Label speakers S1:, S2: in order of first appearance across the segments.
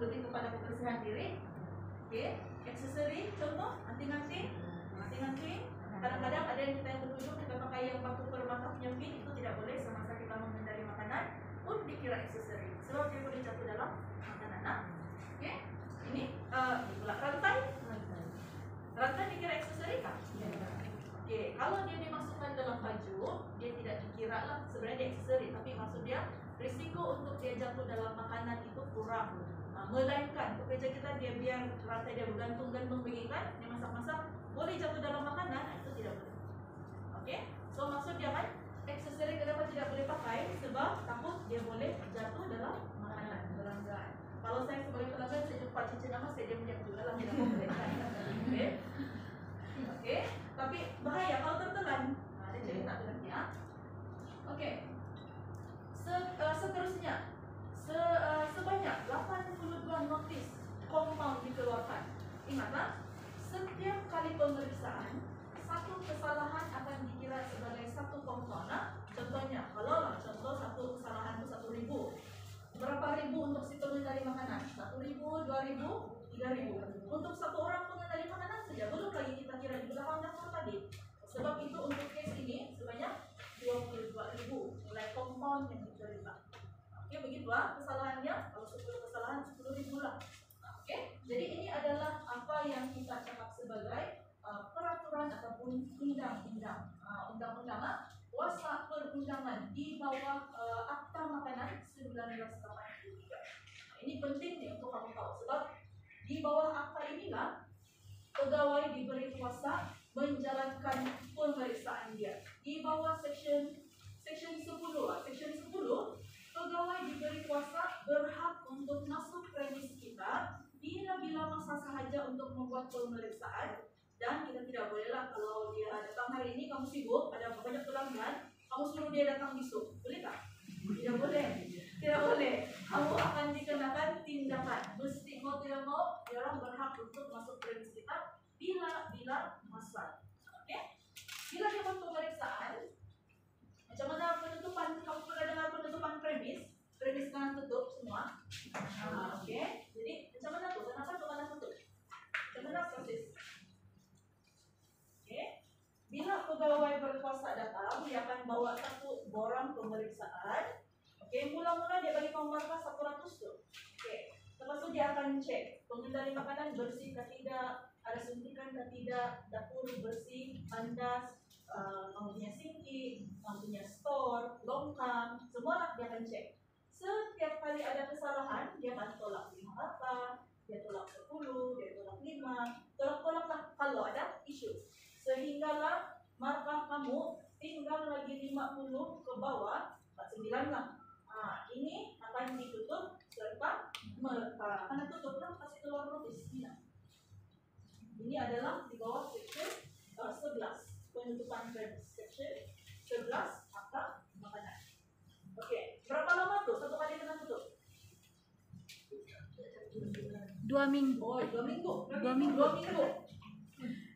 S1: lebih kepada kebersihan diri. Okey, aksesori contoh anting-anting. Kadang-kadang ada yang kita yang bertujuh kita pakai yang batu permata punya pin, itu tidak boleh semasa kita mengendari makanan pun dikira aksesori sebab dia boleh jatuh dalam makanan. Okey, ini pula rantai dikira aksesori kan? Okey, kalau dia dimasukkan dalam baju, dia tidak dikira lah sebenarnya dia aksesori, tapi maksud dia risiko untuk dia jatuh dalam makanan itu kurang. Melainkan pekerja kita dia biar rantai dia bergantung-gantung begini kan, dia masak-masak boleh jatuh dalam makanan, itu tidak boleh. Okey, so maksud dia kan aksesori kenapa tidak boleh pakai, sebab takut dia boleh jatuh dalam makanan, pelanggan. Kalau saya sebagai pelanggan, saya jumpa cincin emas, saya diam-diam juga lah, tidak mau belikan. Okey, okey, tapi bahaya kalau tertelan. Ada cerita nanti ya. Okey, seterusnya sebanyak 82 notis compound dikeluarkan. Ingatlah, setiap kali pemeriksaan satu kesalahan akan dikira sebagai satu compound. Contohnya, kalau contoh satu kesalahan itu 1.000, berapa ribu untuk si pengendali makanan? 1.000, 2.000, 3.000. Untuk satu orang pengendali makanan saja, belum lagi kita kira di belakang daftar tadi. Sebab itu untuk case ini sebanyak 22.000 nilai compound yang diterima. Okey, begitulah kesalahannya. Kalau 10 kesalahan 10.000 lah. Okey, jadi ini adalah apa yang kita cakap sebagai peraturan ataupun undang-undang. Undang-undang kuasa perundangan di bawah Akta Makanan 1983. Ini penting nih untuk kamu tahu, sebab di bawah akta inilah pegawai diberi kuasa menjalankan pemeriksaan dia. Di bawah section 10, pegawai diberi kuasa berhak untuk masuk premis kita bila masa sahaja untuk membuat pemeriksaan, dan kita tidak bolehlah kalau dia datang hari ini kamu sibuk ada banyak pelanggan, kamu suruh dia datang besok, boleh tak? Tidak boleh, tidak boleh. Kamu akan dikenakan tindakan. Mesti mau tidak mau dia orang berhak untuk masuk premis kita bila masa. Okey? Bila dia buat pemeriksaan, macam mana penutupan? Kamu pernah dengar penutupan premis? Premis kan tutup semua. Okey. Jadi macam mana tu? Kenapa tu mana tutup? Macam mana proses? Okey. Bila pegawai berkuasa datang, dia akan bawa satu borang pemeriksaan. Okey, mula-mula dia bagi kamu markah 100 tu. Okey. Lepas tu dia akan cek pengendali makanan bersih ke tidak, ada suntikan ke tidak, dapur bersih, tandas, kamu punya sinki, kamu punya store, longkang, semua dia akan cek. Setiap kali ada kesalahan, dia akan tolak 5 markah, dia tolak 10, dia tolak 5, tolak-tolaklah kalau ada isu. Sehinggalah markah kamu tinggal lagi 50 ke bawah, 49 lah. Ini akan ditutup serta akan tutuplah kasih keluar notis. Ini adalah di bawah section 11 penutupan premis, section 11 akta makanan. Okey, berapa lama tuh satu kali kena tutup?
S2: 2 minggu.
S1: Oh, 2 minggu.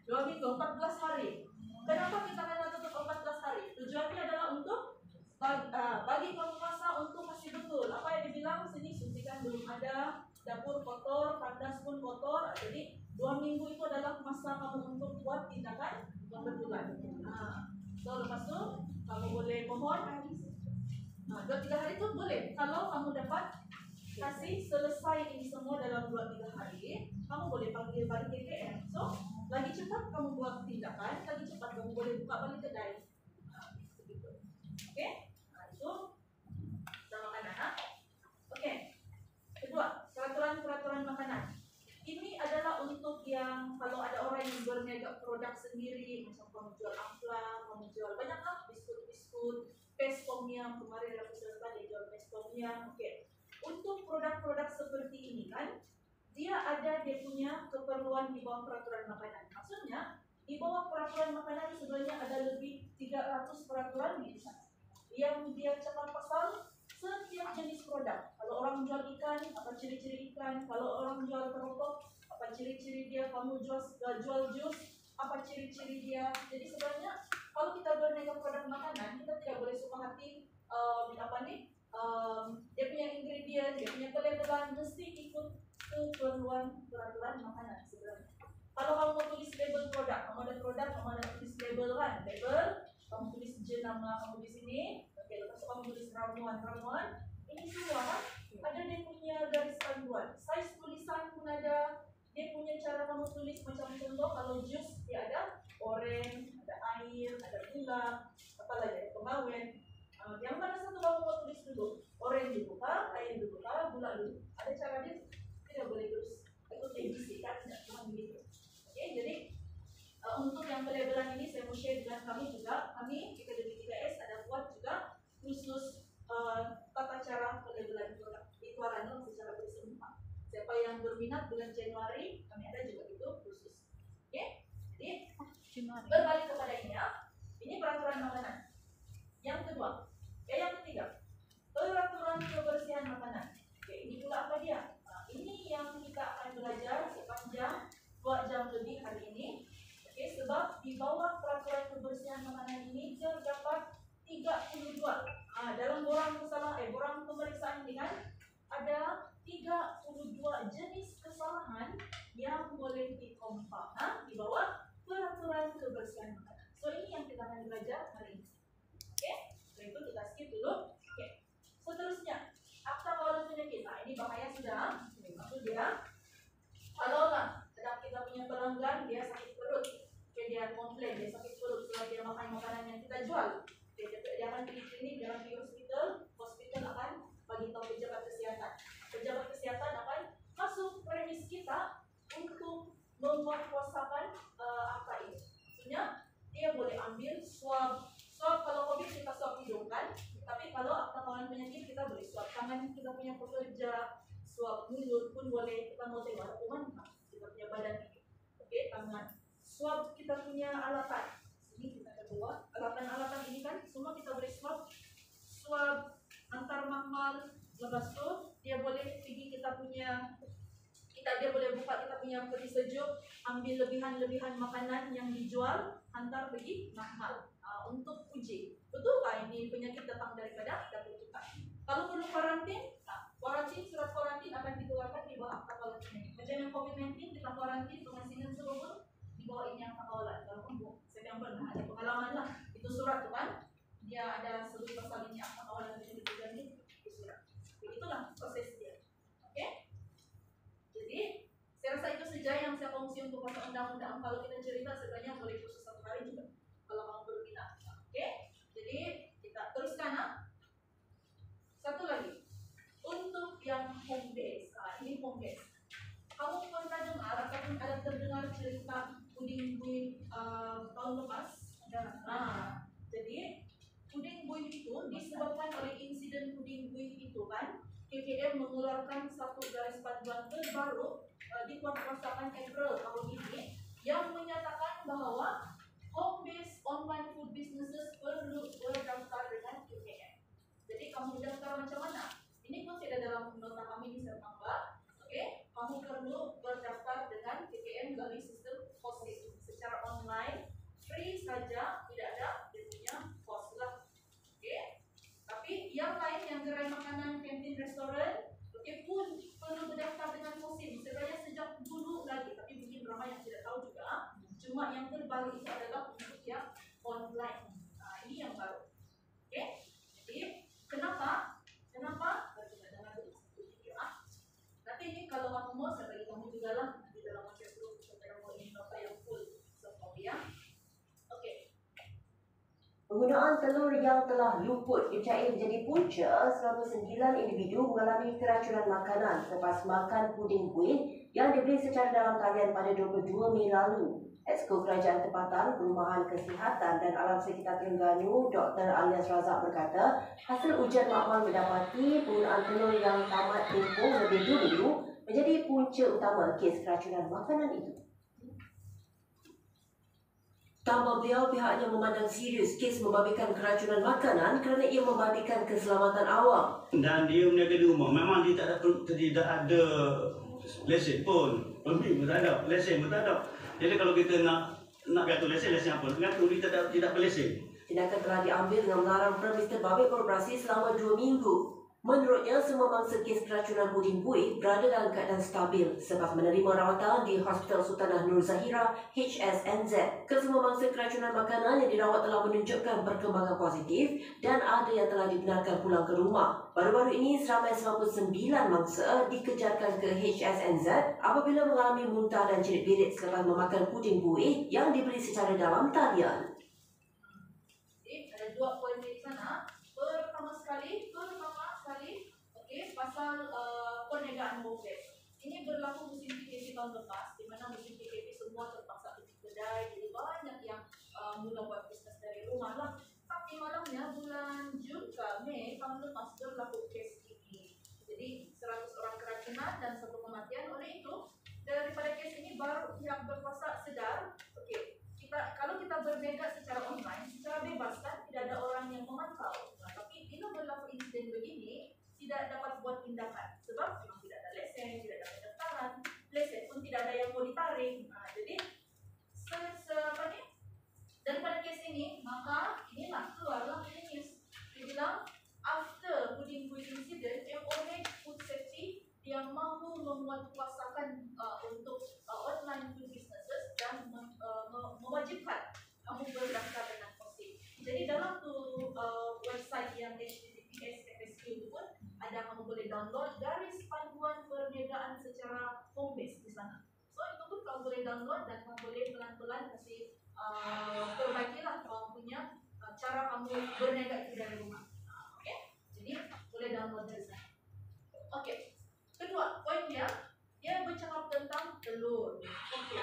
S1: 14 hari. Kenapa kita kena tutup 14 hari? Tujuannya adalah untuk bagi penguasa untuk masih betul. Apa yang dibilang sini, suntikan belum ada, dapur kotor, tandas pun kotor. Jadi 2 minggu itu adalah masa kamu untuk buat tindakan kebetulan. So lepas tu kamu boleh mohon 2-3 hari itu boleh. Kalau kamu dapat kasih selesai ini semua dalam 2-3 hari, kamu boleh panggil balik KKM. So lagi cepat kamu buat tindakan, lagi cepat kamu boleh buka balik kedai. Begitu. Okey? Itu sama makanan. Okey. Kedua, peraturan makanan. Ini adalah untuk yang kalau ada orang yang berniaga produk sendiri, macam kamu jual amplang, kamu jual banyak lah biskut-biskut, paste tom yum, kemarin ada peserta dia jual paste tom yum. Okey. Untuk produk-produk seperti ini kan, dia ada dia punya keperluan di bawah peraturan makanan. Maksudnya di bawah peraturan makanan sebenarnya ada lebih 300 peraturan di sana yang dia cakap pasal setiap jenis produk. Kalau orang jual ikan, apa ciri-ciri ikan? Kalau orang jual keropok, apa ciri-ciri dia? Kamu jual jus, apa ciri-ciri dia? Jadi sebenarnya kalau kita berniaga produk makanan, kita tidak boleh suka hati dia punya ingredient, dia punya pelabelan mesti ikut panduan peraturan makanan sebenarnya. Kalau kamu mau tulis label produk, kamu ada produk, kamu ada tulis label kan, label, kamu tulis jenama kamu di sini, oke, lepas itu kamu tulis ramuan, ini semua kan ada dia punya garis panduan, size tulisan pun ada, dia punya cara kamu tulis macam contoh kalau jus dia ada oren, ada air, ada gula, apalagi ada pengawet. Yang mana satu kamu mau tulis dulu? Oren dulu kah, air dulu kah, gula dulu? Ada cara dia tidak boleh terus ikut ABC kan, tidak cuma begitu. Oke, jadi untuk yang pelabelan ini saya mau share dengan kami juga. Kami Akademi 3S ada buat juga khusus tata cara pelabelan produk. Itu adalah secara bersama. Siapa yang berminat bulan Januari kami ada juga itu khusus. Oke, jadi berbalik kepada ini peraturan makanan. Yang kedua, yang ketiga, peraturan kebersihan makanan. Oke, ini pula apa dia? Ini yang kita akan belajar sepanjang 2 jam lebih hari ini. Oke, sebab di bawah peraturan kebersihan makanan ini terdapat 32. Dalam borang pemeriksaan ini kan ada 32 jenis kesalahan yang boleh dikompak di bawah peraturan kebersihan makanan. So ini yang kita akan belajar hari ini. Oke, so itu kita skip dulu. Oke, seterusnya akta kawalan penyakit. Ini bahaya sudah. Maksud dia, kalau sedang kita punya pelanggan dia sakit perut, dia komplain dia sakit perut setelah dia makan makanan yang kita jual, dia akan pergi klinik, dia akan pergi hospital akan bagi tahu pejabat kesehatan akan masuk premis kita untuk memperkuasakan akta ini. Maksudnya dia boleh ambil swab kalau COVID kita swab hidung kan, tapi kalau akta kawalan penyakit kita boleh swab tangan kita punya pekerja, swab mulut pun boleh, kita mau tengok dokumen kita punya badan ini. Oke, tangan. Swab kita punya alatan. Sini kita ada dua. Alatan-alatan ini kan semua kita boleh swab antar mahal. Lepas tu dia boleh pergi dia boleh buka kita punya peti sejuk, ambil lebihan makanan yang dijual, hantar pergi mahal untuk uji. Betulkah ini penyakit datang daripada dapur kita? Kalau perlu karantin, surat karantin akan dikeluarkan di bawah akta kawalan penyakit. Macam yang COVID-19 kita karantin pengasinan seluruh di bawah ini akta kawalan. Kalau saya yang pernah ada pengalaman lah, itu surat tu kan, dia ada seluruh pasal ini akta kawalan penyakit itu surat. Begitulah proses dia. Oke? Jadi saya rasa itu saja yang saya kongsi untuk pasal undang-undang. Kalau kita cerita sebenarnya boleh khusus 1 hari juga kalau kamu berminat. Oke? Jadi kita teruskan. Satu lagi. Untuk yang home base, ini home base. Kamu pernah dengar ataupun ada terdengar cerita puding buih tahun lepas? Jadi puding buih itu disebabkan oleh insiden puding buih itu kan, KKM mengeluarkan satu garis panduan terbaru dikuatkuasakan April tahun ini yang menyatakan bahwa home base online food businesses perlu berdaftar dengan KKM. Jadi kamu daftar macam mana? Ini pun tidak dalam nota kami di Sertamba. Oke, kamu perlu berdaftar dengan KKM melalui sistem POSIT secara online, free saja, tidak ada dia punya cost lah. Oke, tapi yang lain yang gerai makanan, kantin, restoran, oke pun perlu berdaftar dengan POSIT. Sebenarnya sejak dulu lagi, tapi mungkin ramai yang tidak tahu juga. Cuma yang terbaru itu adalah untuk yang online. Ini yang baru. Oke, jadi kenapa? Nanti ini kalau kamu mau saya bagi kamu juga lah di dalam WhatsApp group supaya mau ini nota yang full ya. Oke.
S2: Penggunaan telur yang telah luput dipercayai menjadi punca 109 individu mengalami keracunan makanan selepas makan puding buih yang dibeli secara dalam talian pada 22 Mei lalu. Exco Kerajaan Tempatan, Perumahan Kesihatan dan Alam Sekitar Terengganu, Dr. Alias Razak berkata, hasil ujian makmal mendapati penggunaan telur yang tamat tempoh lebih dulu menjadi punca utama kes keracunan makanan itu. Tambah beliau, pihaknya memandang serius kes membabikan keracunan makanan kerana ia membabikan keselamatan awam.
S3: Dan dia meniaga di rumah, memang dia tidak ada lesen pun. Lebih pun tak ada, lesen pun tak ada. Jadi kalau kita nak gatul lesen apa? Gatul dia tidak berlesen.
S2: Tindakan telah diambil dengan melarang premis terbabit beroperasi selama 2 minggu. Menurutnya, semua mangsa kes keracunan puding buih berada dalam keadaan stabil sebab menerima rawatan di Hospital Sultanah Nur Zahira HSNZ. Kesemua mangsa keracunan makanan yang dirawat telah menunjukkan perkembangan positif dan ada yang telah dibenarkan pulang ke rumah. Baru-baru ini, seramai 99 mangsa dikejarkan ke HSNZ apabila mengalami muntah dan cerit-berit selepas memakan puding buih yang dibeli secara dalam talian.
S1: Jadi ada dua poin di sana. Pertama sekali, okey, pasal perniagaan bombes. Ini berlaku musim PKP tahun lepas, di mana musim PKP semua terpaksa tutup kedai, jadi banyak yang mula buat bisnes dari rumah lah. Tapi malangnya bulan Jun ke Mei tahun lepas berlaku kes ini. Jadi 100 orang keracunan dan 1 kematian. Oleh itu, daripada kes ini baru pihak berkuasa sedar, okey, kalau kita berniaga secara online, secara bebas kan, tidak ada orang yang memantau. Tapi bila berlaku insiden begini, tidak dapat buat tindakan sebab memang tidak ada lesen, tidak ada pendaftaran, lesen pun tidak ada yang mau ditarik. Jadi daripada kes ini, maka inilah keluarlah news. Dibilang after puding buih incident, MOH Food Safety yang mampu menguatkuasakan untuk online food businesses dan mewajibkan kamu berdaftar dengan posting. Jadi dalam tu website yang HTTPS FSQ itu pun ada, kamu boleh download garis panduan perniagaan secara home base di sana. So itu pun kamu boleh download dan kamu boleh pelan-pelan kasih perbaikilah kamu punya cara kamu berniaga itu dari rumah. Okey, jadi boleh download dari sana. Okey, kedua poin dia bercakap tentang telur. Okey,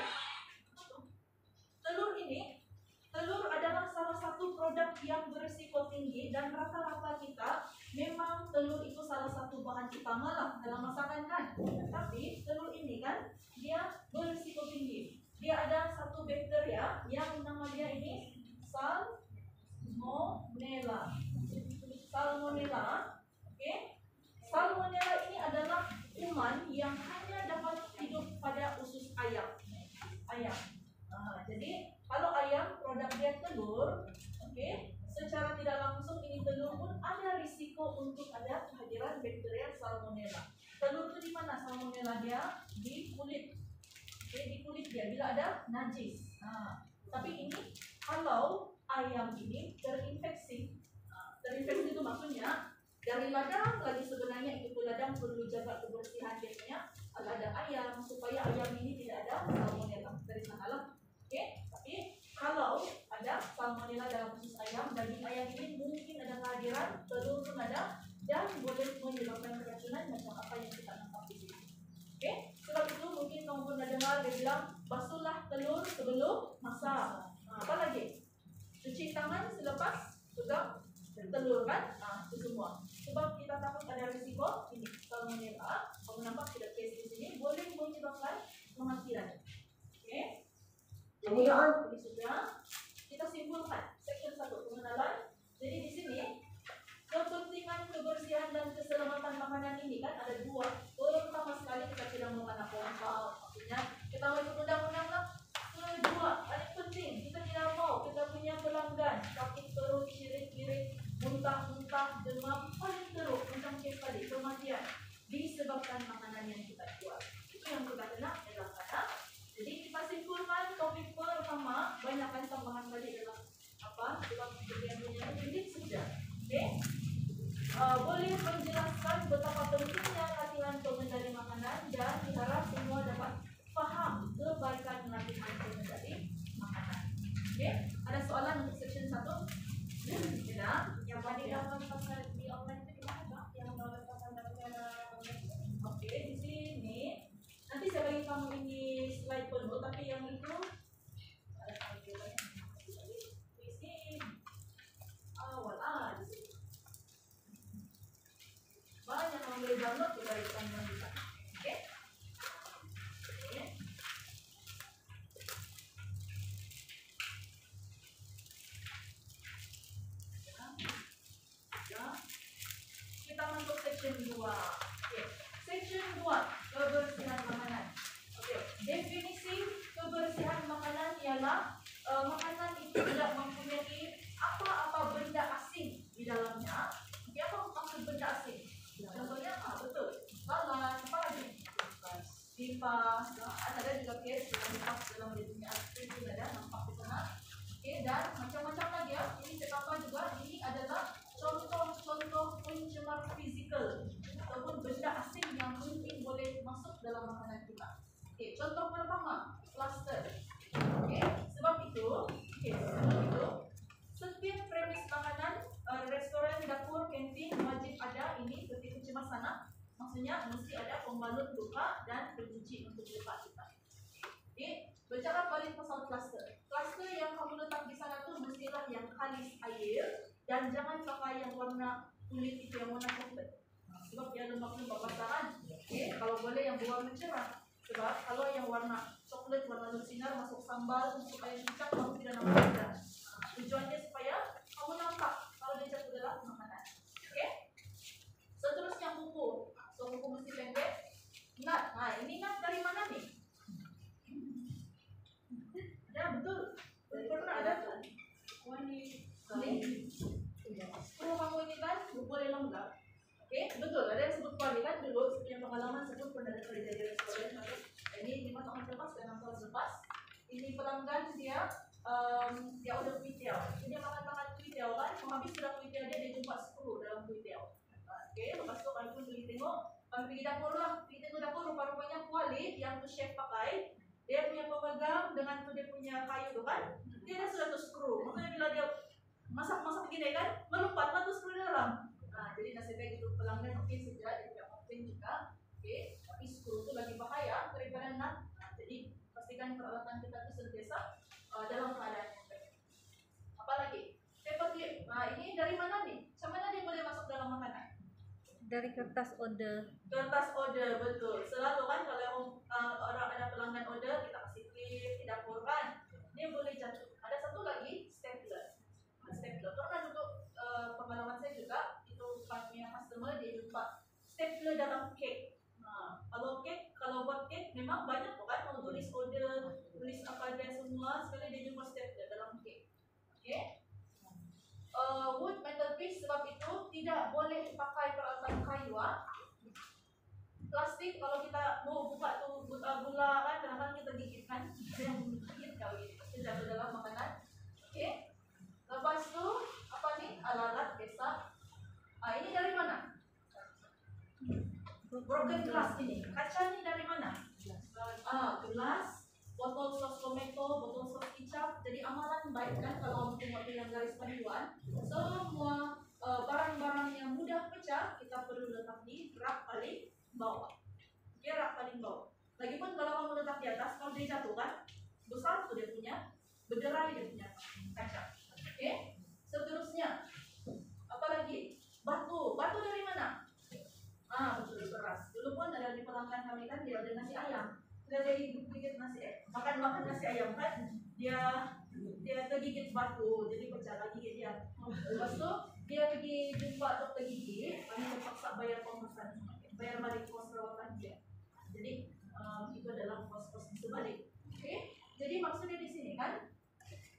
S1: telur adalah salah satu produk yang berisiko tinggi dan rata-rata kita memang telur itu salah satu bahan utama lah dalam masakan kan. Tapi telur ini kan dia berisiko tinggi. Dia ada satu bakteria yang nama dia ini Salmonella. Okey. Salmonella ini adalah kuman yang hanya dapat hidup pada usus ayam. Jadi kalau ayam produk dia telur, okey, secara tidak langsung ini telur pun ada risiko untuk ada kehadiran bakteria Salmonella. Telur itu di mana Salmonella dia? Di kulit. Okey, di kulit dia bila ada najis. Tapi ini kalau ayam ini terinfeksi. Terinfeksi itu maksudnya dari ladang lagi, sebenarnya itu ladang perlu jaga kebersihan dia punya ladang ayam supaya ayam ini tidak ada Salmonella dari sanalah. Okey, tapi kalau ada Salmonella dalam usus ayam, daging ayam ini mungkin ada kehadiran, telur pun ada, dan boleh menyebabkan keracunan macam apa yang kita nampak di sini. Okey, sebab itu mungkin kamu pernah dengar dia bilang basuhlah telur sebelum masak. Apa lagi? Cuci tangan selepas pegang telur kan? Itu semua. Sebab kita takut ada risiko ini Salmonella. Kamu nampak tidak kes di sini boleh menyebabkan kematian. Okey.
S2: Penggunaan.
S1: Ini sudah kita simpulkan section 1 pengenalan. Jadi di sini kepentingan kebersihan dan keselamatan makanan ini kan ada dua. Pertama sekali kita tidak mau kena pompa, maksudnya kita mau ikut undang-undang lah. Kedua, paling penting kita tidak mau kita punya pelanggan sakit perut, cirit-cirit, muntah-muntah, demam, paling teruk macam kes tadi kematian disebabkan makanan yang kita jual. Itu yang kita kena elakkan. Jadi kita simpulkan topik pertama, banyakkan tambahan tadi dalam dalam bagian ini sudah. Okey. Boleh menjelaskan betapa pentingnya latihan pipa, ada juga case dengan pipa dalam dia punya aspek juga ada nampak di sana. Okay, dan macam-macam lagi ya. Ini cakap juga ini adalah contoh-contoh pencemar fizikal ataupun benda asing yang mungkin boleh masuk dalam makanan kita. Okay, contoh pertama, plaster. Okay, sebab itu, setiap premis makanan, restoran, dapur, kantin wajib ada ini seperti pencemar sana. Maksudnya mesti ada pembalut luka dan pencuci untuk luka kita. Okay, bicara balik pasal plaster. Plaster yang kamu letak di sana tu mestilah yang kalis air dan jangan pakai yang warna kulit itu yang warna coklat. Sebab dia lembab-lembab pasaran. Okay, kalau boleh yang berwarna cerah. Sebab kalau yang warna coklat, warna bersinar masuk sambal supaya cicak kamu tidak nampak benda. Tujuannya supaya kamu nampak kalau dia jatuh dalam makanan. Okay. Seterusnya kuku. So kuku mesti pendek. Nut. Nah ini nut dari mana nih? Ya betul. Pernah ada tuh. Kalau kamu ini kan boleh lengkap. Oke, betul. Ada yang sebut kuali kan dulu punya pengalaman sebut pernah kerja di restoran. Ini 5 tahun lepas dan 6 tahun lepas. Ini pelanggan dia udah kuitiau. Dia makan kuitiau kan, habis sudah kuitiau dia jumpa 10 dalam kuitiau. Oke, lepas tu kalau pun tengok, kami pergi dapur lah. Pergi tengok dapur rupa-rupanya kuali yang tu chef pakai. Dia punya pemegang dengan tu dia punya kayu tu kan, dia dah sudah tu skru. Maknanya bila dia masak-masak begini kan, melompatlah tu skru dalam. Nah, jadi nasib baik itu pelanggan mungkin saja dia tidak komplain juga. Oke, tapi skru itu lagi bahaya daripada nut. Nah, jadi pastikan peralatan kita itu sentiasa dalam keadaan yang baik. Apalagi paper clip. Nah, ini dari mana nih? Macam mana dia boleh masuk dalam makanan?
S4: Dari kertas order.
S1: Kertas order, betul. Selalu kan kalau orang ada pelanggan order, kita kasih clip, kita dapurkan, dia boleh jatuh. Ada satu lagi, stapler. Stapler. Pernah dulu pengalaman saya juga, itu punya customer dia jumpa stapler dalam cake. Nah, kalau buat cake memang banyak tuh kan, mau tulis order, tulis apa dia semua, sekali dia jumpa stapler dalam cake. Okay? Wood metal piece sebab itu tidak boleh pakai peralatan kayu. Plastik kalau kita mau buka tu gula kan, kadang-kadang kita gigit kan, yang gigit kalau gitu pasti jatuh dalam makanan. Okay. Lepas tu apa nih alat-alat desa. Ini dari mana? Broken glass ini. Kaca ini dari mana? Gelas. Botol sos tomato, botol sos kicap. Jadi amalan baik kan kalau kamu tengok yang garis panduan. Semua barang-barang yang mudah pecah kita perlu letak di rak paling bawah. Oke, rak paling bawah. Lagipun kalau kamu letak di atas, kalau dia jatuh kan, besar tuh dia punya, berderai dia punya kaca. Oke, seterusnya apa lagi? Batu. Batu dari mana? Betul, beras. Dulu pun ada di pelanggan kami kan dia ada nasi ayam. Sudah jadi gigit nasi makan nasi ayam kan, dia tergigit batu, jadi pecah lagi dia. Lepas tu dia pergi jumpa dokter gigi, kami terpaksa bayar pembesaran, bayar balik kos perawatan dia. Jadi itu adalah kos-kos sebalik. Okay? Jadi maksudnya di sini kan,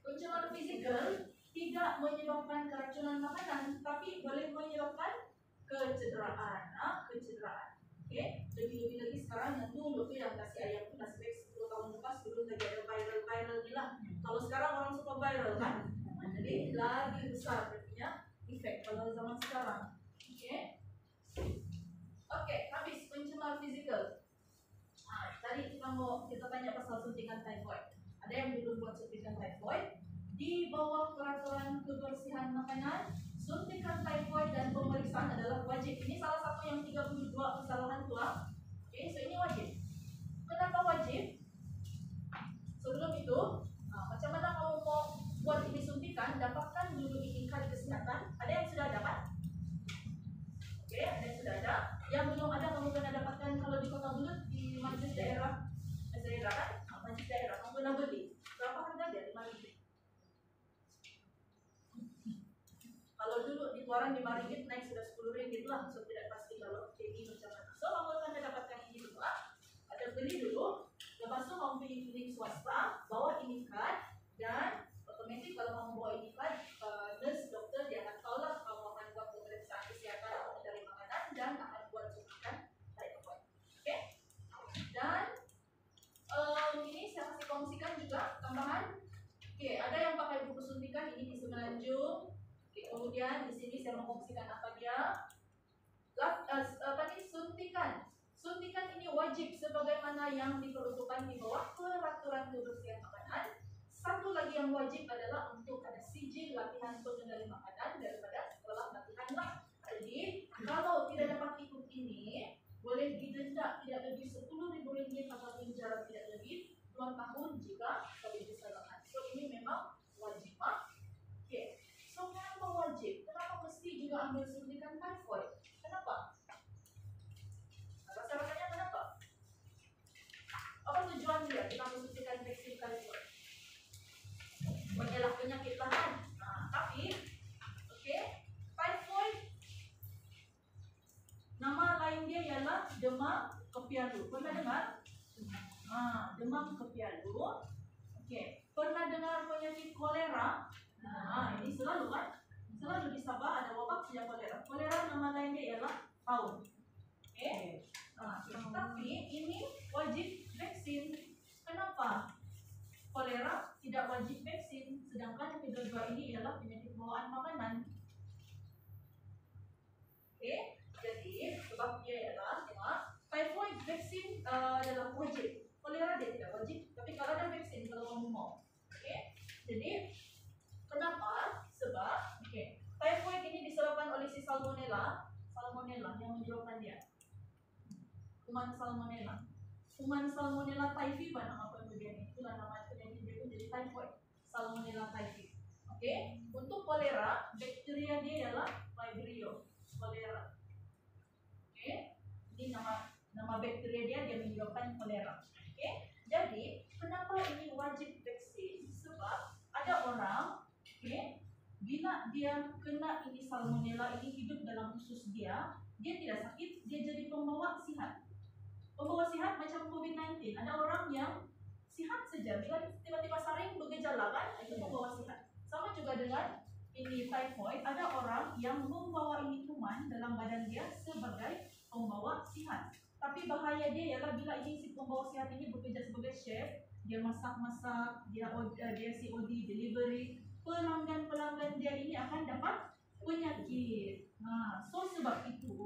S1: pencemaran fizikal tidak menyebabkan keracunan makanan, tapi boleh menyebabkan kecederaan. Kecederaan. Okay? Lebih-lebih lagi sekarang yang dulu yang nasi ayam itu nasi baik 10 tahun lepas dulu lagi ada viral ni lah. Kalau sekarang orang suka viral kan, jadi lagi besar punya efek kalau zaman sekarang. Okay, habis pencemar fizikal. Tadi kita tanya pasal suntikan typhoid. Ada yang belum buat suntikan typhoid. Di bawah peraturan kebersihan makanan, suntikan typhoid dan pemeriksaan adalah wajib. Ini salah satu yang 32 kesalahan tua. Oke, so ini wajib. Kenapa wajib? Sebelum itu, macam mana kamu mau buat ini suntikan? Dapatkan dulu itikad kesehatan. Ada yang sudah ada kan? Oke, ada yang sudah ada. Yang belum ada kamu kena dapatkan kalau di Kota Bulut di majlis daerah kan? Majlis daerah kamu kena beli. Berapa harga dia? 5.000. Kalau dulu di luaran 5 ringgit naik sudah 10 ringgit lah, so tidak pasti kalau jadi macam mana. So kamu akan mendapatkan ini dulu ada beli dulu, lepas tu kamu pergi klinik swasta, bawa ini kad dan otomatis kalau kamu bawa ini kad, nurse doktor dia akan tahu lah kamu akan buat pemeriksaan kesehatan dari makanan dan akan buat suntikan typhoid. Okay? Dan wajib sebagaimana yang diperuntukkan di bawah peraturan kebersihan makanan. Satu lagi yang wajib adalah untuk ada sijil latihan pengendali makanan daripada sekolah latihan lah. Jadi kalau tidak dapat ikut ini, boleh didenda tidak lebih RM10.000 atau penjara tidak lebih 2 tahun jika terjadi kesalahan. So ini memang wajib. Okay. So kenapa wajib? Kenapa mesti juga ambil suntikan typhoid? Kenapa? Saya tanya kenapa? Apa tujuan dia kita mensuntikan vaksin typhoid? Mengelak penyakit lahan. Tapi, typhoid nama lain dia ialah demam kepialu. Pernah dengar? Demam kepialu. Pernah dengar penyakit kolera? Ini selalu kan? Selalu di Sabah ada wabak sejak kolera. Kolera nama lain dia ialah taun. Tapi ini wajib vaksin. Kenapa? Kolera tidak wajib vaksin, sedangkan kedua-dua ini ialah penyakit bawaan makanan. Jadi sebab dia ialah typhoid vaksin adalah wajib. Kolera dia tidak wajib, tapi kalau ada vaksin kalau kamu mau. Jadi kenapa? Sebab typhoid ini disebabkan oleh si salmonella yang menyebabkan dia. Kuman salmonella typhi nama kemudian itulah nama penyakit dia itu jadi typhoid, salmonella typhi. Untuk kolera bakteria dia ialah Vibrio kolera. Ini nama bakteria dia menyebabkan kolera. Jadi kenapa ini wajib vaksin? Sebab ada orang bila dia kena ini salmonella ini hidup dalam usus dia tidak sakit, dia jadi pembawa sihat. Pembawa sihat macam COVID-19. Ada orang yang sihat saja, bila tiba-tiba saring bergejala kan, itu pembawa sihat. Sama juga dengan ini typhoid, ada orang yang membawa ini kuman dalam badan dia sebagai pembawa sihat. Tapi bahaya dia ialah bila ini si pembawa sihat ini bekerja sebagai chef, dia masak-masak, dia COD, delivery, pelanggan-pelanggan dia ini akan dapat penyakit. So sebab itu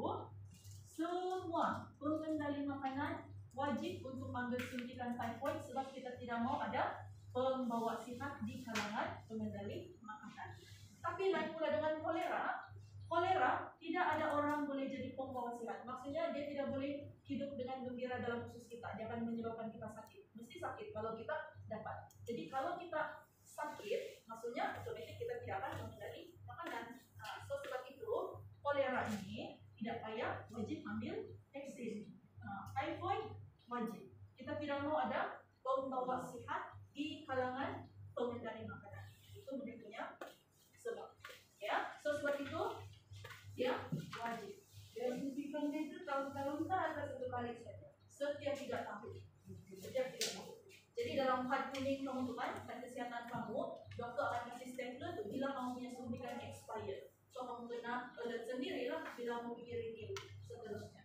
S1: semua pengendali makanan wajib untuk ambil suntikan typhoid sebab kita tidak mau ada pembawa sihat di kalangan pengendali makanan. Tapi lain pula dengan kolera. Kolera tidak ada orang boleh jadi pembawa sihat. Maksudnya dia tidak boleh hidup dengan gembira dalam usus kita. Dia akan menyebabkan kita sakit. Mesti sakit kalau kita dapat. Jadi kalau kita sakit, maksudnya otomatis kita tidak akan mengendali makanan. So sebab itu kolera ini tidak payah wajib ambil vaksin. Typhoid wajib. Kita tidak mau ada pembawa sihat di kalangan pengendali makanan. Itu begitunya sebab. So sebab itu dia wajib. Dan suntikan dia itu tahun-tahun atau satu kali saja. Setiap 3 tahun. Jadi dalam kad kuning kamu tu kan, kad kesihatan kamu, doktor akan kasih stempel tu bila kamu punya suntikan expired. So kamu kena alert sendirilah bila kamu pergi review seterusnya.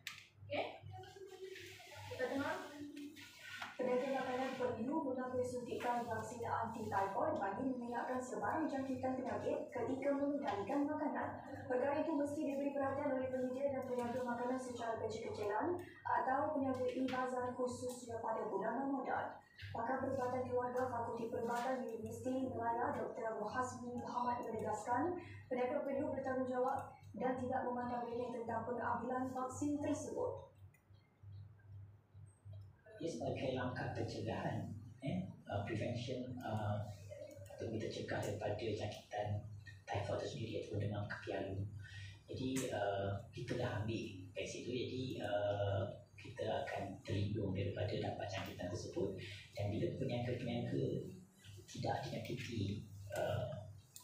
S1: Kita dengar.
S5: Pedagang makanan perlu mengambil suntikan vaksin anti-typhoid bagi mengelakkan sebaran jangkitan penyakit ketika mengendalikan makanan. Perkara itu mesti diberi perhatian oleh penyedia dan peniaga makanan secara kecil-kecilan atau peniaga bazar khususnya pada bulan Ramadan. Pakar Perubatan Keluarga Fakulti Perubatan Universiti Melaya Dr. Muhasmi Muhammad menegaskan peniaga perlu bertanggungjawab dan tidak memandang remeh tentang pengambilan vaksin tersebut.
S6: Ia sebagai langkah pencegahan, prevention untuk kita cegah daripada jangkitan typhoid itu sendiri ataupun demam kepialu. Jadi kita dah ambil vaksin itu, jadi kita akan terlindung daripada dapat jangkitan tersebut. Dan bila peniaga-peniaga tidak dijangkiti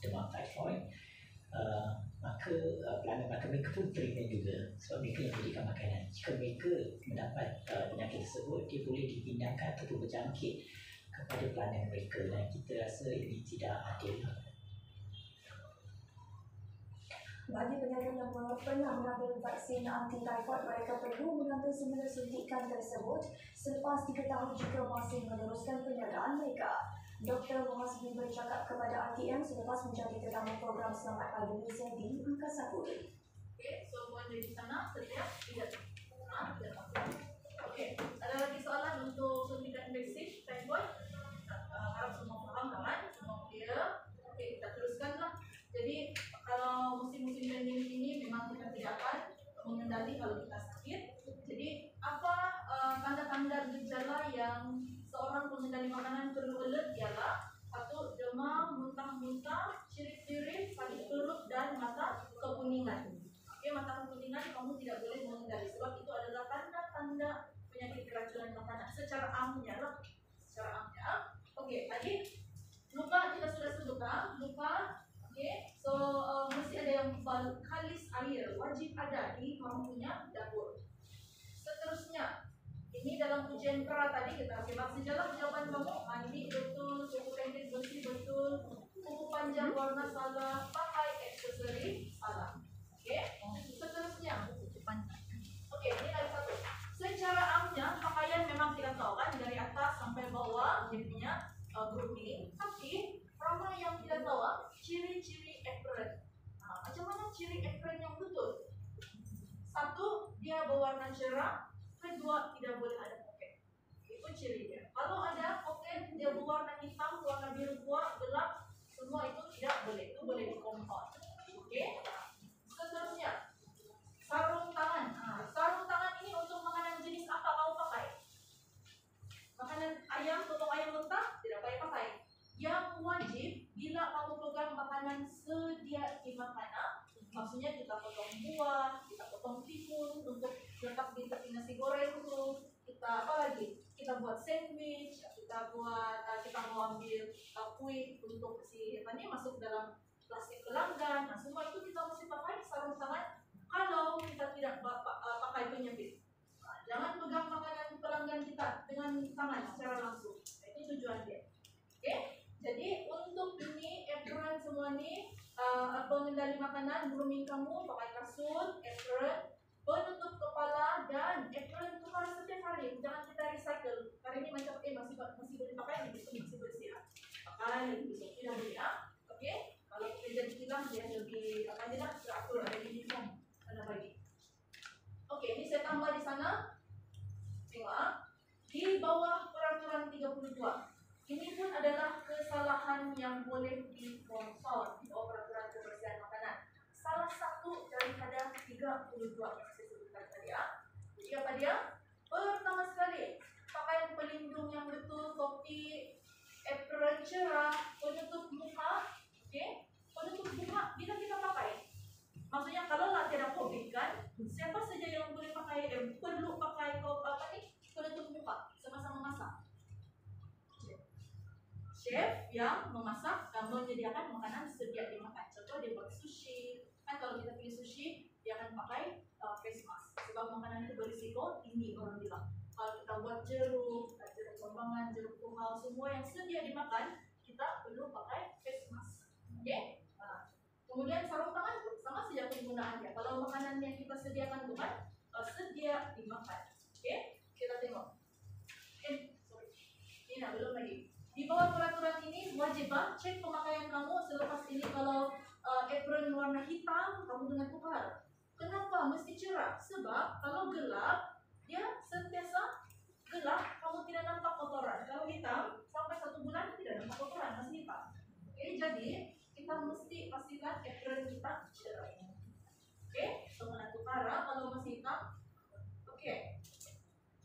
S6: demam typhoid, maka pelanggan mereka pun terima juga sebab mereka yang berikan makanan. Jika mereka mendapat penyakit tersebut, dia boleh dipindahkan ataupun berjangkit kepada pelanggan mereka dan kita rasa ini tidak adil.
S5: Bagi peniaga yang pernah mengambil vaksin anti-typhoid, mereka perlu mengambil semula suntikan tersebut selepas 3 tahun jika masih meneruskan perniagaan mereka. Dr. Muhasmi bercakap kepada RTM selepas menjadi tetamu program Selamat Pagi Malaysia di Angkasa Puri.
S1: So buat dari sana setiap 3 tahun. Ada bergejala. Satu, demam, muntah-muntah, ciri-ciri sakit perut dan mata kekuningan. Oke, mata kekuningan kamu tidak boleh menghindari sebab itu adalah tanda-tanda penyakit keracunan makanan secara amnya lah. Secara amnya. Oke, tadi lupa kita sudah sebutkan, lupa. Oke, so mesti ada yang kalis air, wajib ada di kamu punya dapur. Seterusnya, ini dalam ujian pra tadi kita simak sajalah jawaban kamu. Mandi betul, kuku pendek bersih betul, kuku panjang warna salah, pakai aksesori salah. Oke, seterusnya. Oke, ini ada satu. Secara amnya pakaian memang kita tahu kan dari atas sampai bawah dia punya grouping. Tapi Rama yang tidak tahu ciri-ciri apron. Nah, macam mana ciri apron yang betul? Satu, dia berwarna cerah. Kedua, tidak boleh ada poket. Itu cirinya. Kalau ada poket, dia berwarna hitam, warna biru tua, gelap, semua itu tidak boleh. Itu boleh di compound. Oke. Seterusnya, sarung tangan. Nah, sarung tangan ini untuk makanan jenis apa kamu pakai? Makanan ayam, potong ayam mentah, tidak payah pakai. Yang wajib, bila kamu pegang makanan sedia dimakan, maksudnya kita potong buah, kita potong timun untuk letak di tepi nasi goreng itu, kita apa lagi? Kita buat sandwich, kita mau ambil kue untuk si apa nih masuk dalam plastik pelanggan. Nah, semua itu kita mesti pakai sarung tangan. Kalau kita tidak pakai penyempit, nah, jangan pegang makanan pelanggan kita dengan tangan secara langsung. Nah, itu tujuan dia. Oke, jadi untuk ini apron semua ini pengendali makanan, grooming kamu pakai kasut, apron, penutup kepala dan apron itu harus setiap hari. Jangan kita recycle. Hari ini macam masih boleh pakai, besok masih bersih ya. Pakai besok tidak boleh ya. Oke, kalau jadi hilang dia lebih apa dia teratur ada uniform. Ada bagi. Oke, ini saya tambah di sana. Tengok di bawah peraturan 32. Ini pun adalah kesalahan yang boleh dikonsol di bawah peraturan kebersihan makanan. Salah satu daripada 32 yang saya sebutkan tadi ya. Jadi apa dia? Pertama sekali, pakaian pelindung yang betul, topi, apron cerah, penutup muka. Oke, penutup muka bila kita pakai. Maksudnya kalau lah tidak COVID kan, siapa saja yang boleh pakai, perlu pakai penutup muka sama-sama masak. Chef yang memasak dan menyediakan makanan sedia dimakan. Contoh dia buat sushi. Kan kalau kita pilih sushi, dia akan pakai face mask. Sebab makanan itu berisiko tinggi orang bilang. Kalau kita buat jeruk kembangan, jeruk tuhal, semua yang sedia dimakan, kita perlu pakai face mask. Oke? Kemudian sarung tangan sama saja penggunaannya. Kalau makanan yang kita sediakan bukan sedia dimakan. Oke? Kita tengok. Ini belum lagi. Di bawah peraturan ini wajib cek pemakaian kamu selepas ini. Kalau apron warna hitam kamu dengan tukar. Kenapa mesti cerah? Sebab kalau gelap dia sentiasa gelap, kamu tidak nampak kotoran. Kalau hitam sampai 1 bulan tidak nampak kotoran, masih hitam. Oke, jadi kita mesti pastikan apron kita cerah. Oke, pengguna tukara kalau masih hitam. Oke.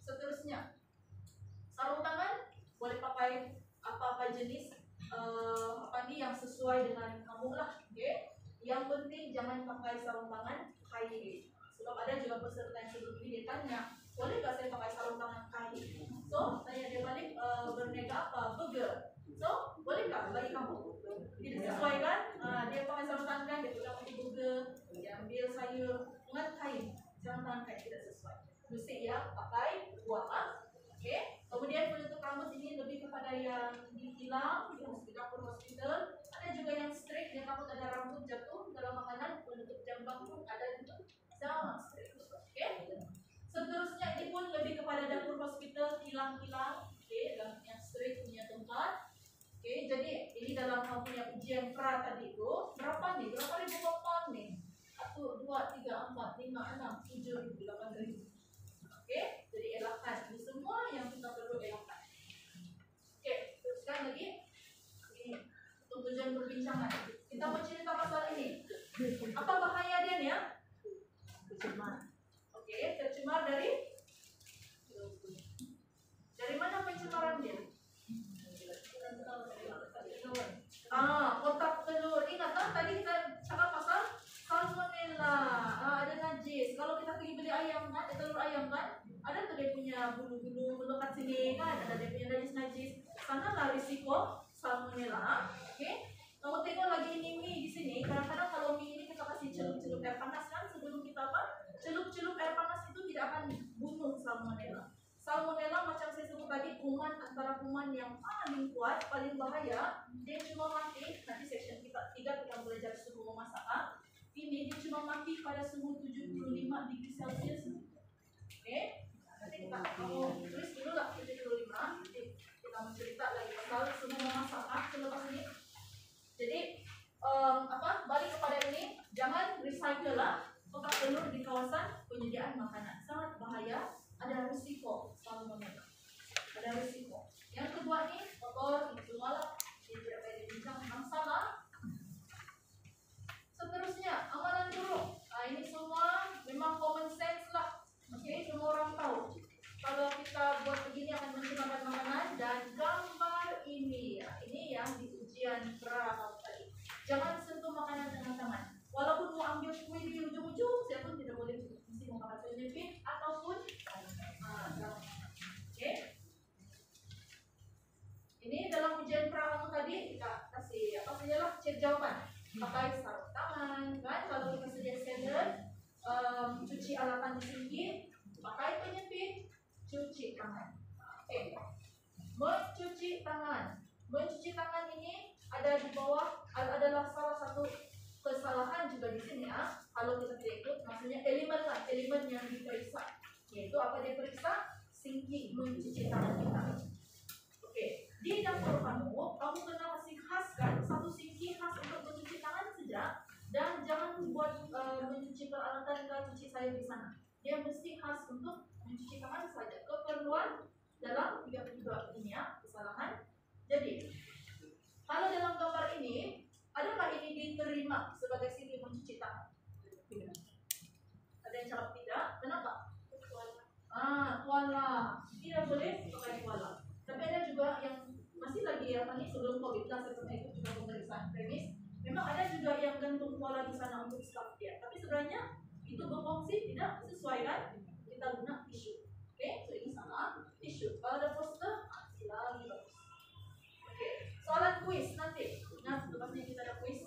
S1: Seterusnya, sarung tangan boleh pakai apa-apa jenis yang sesuai dengan kamu lah. Oke. Yang penting jangan pakai sarung tangan kain. Sebab ada juga peserta yang sebelum ini dia tanya, boleh gak saya pakai sarung tangan kain? So, tanya dia balik, bernega apa? Burger. So, boleh gak bagi kamu? Tidak sesuai kan? Dia pakai sarung tangan, dia pegang pakai burger, dia ambil sayur dengan kain. Sarung tangan kain tidak sesuai. Mesti ya pakai buah. Oke. Kemudian penutup rambut ini lebih kepada yang dihilang di hospital. Ada juga yang straight, dia takut ada rambut jatuh dalam makanan. Penutup jambang pun ada juga sama straight. Oke. Seterusnya ini pun lebih kepada dapur hospital hilang-hilang. Oke, dalam yang straight punya tempat. Oke, jadi ini dalam kamu punya ujian pra tadi itu berapa nih? Berapa ribu compound nih? 1, 2, 3, 4, 5, 6, 7 ribu, 8 ribu. Oke, jadi elakkan. Ini semua yang kita perlu elakkan. Oke, teruskan lagi. Ini untuk tujuan perbincangan. Kita mau cerita pasal ini. Apa bahaya dia nih ya? Tercemar. Oke, tercemar dari mana pencemaran dia? risiko salmonella. Oke. Kamu tengok lagi ini mie di sini. Kadang-kadang kalau mie ini kita kasih celup-celup air panas kan sebelum kita apa? Celup-celup air panas itu tidak akan bunuh salmonella. Salmonella macam saya sebut tadi kuman antara kuman yang paling kuat, paling bahaya. Dia cuma mati nanti section kita 3 kita belajar suhu memasak. Ini dia cuma mati pada suhu 75 degree Celsius. Oke. Nanti kita kamu tulis dulu lah 75. Nanti kita mau cerita lagi pasal suhu memasak. Coba sini. Jadi balik kepada ini, jangan recycle lah kotak telur di kawasan penyediaan makanan. Sangat bahaya, ada risiko salmonella. Ada risiko. Yang kedua nih, kotor itu malah tidak boleh dibincang tentang salah. Seterusnya, amalan buruk. Nah, ini semua memang common sense lah. Oke, semua orang tahu. Kalau kita buat begini akan mencemarkan makanan dan gambar ini ya, ini yang di ujian pra tadi. Jangan sentuh makanan dengan tangan. Walaupun mau ambil kue di ujung-ujung, saya pun tidak boleh mesti mengangkat penyepit ataupun oke. Ini dalam ujian pra kamu tadi kita kasih apa saja lah cek jawaban. Pakai sarung tangan, kan? Kalau kita sedia salad, cuci alatan di sini, pakai penyepit, cuci tangan. Oke. Mencuci tangan. Mencuci tangan ini ada di bawah adalah salah satu kesalahan juga di sini ya. Kalau kita tidak ikut, maksudnya elemen yang diperiksa. Yaitu apa diperiksa? Sinki mencuci tangan kita. Oke. Di dapur kamu kena kasih khas kan satu sinki khas untuk mencuci tangan saja dan jangan buat mencuci peralatan dan cuci sayur di sana. Dia mesti khas untuk mencuci tangan saja. Keperluan dalam 32 ini ya, kesalahan. Jadi, kalau dalam gambar ini, adakah ini diterima sebagai sinki mencuci tangan? Tidak. Ada yang jawab tidak? Kenapa? Tuala. Tidak boleh pakai tuala. Tapi ada juga yang masih lagi apa nih sebelum COVID lah seperti itu juga pemeriksaan premis. Memang ada juga yang gantung tuala di sana untuk staff dia. Tapi sebenarnya itu berfungsi tidak sesuai kan? Kita guna tisu. Oke, so ini sama tisu. Kalau ada poster, lagi bagus. Oke, soalan kuis nanti. Nah, lepasnya kita ada kuis.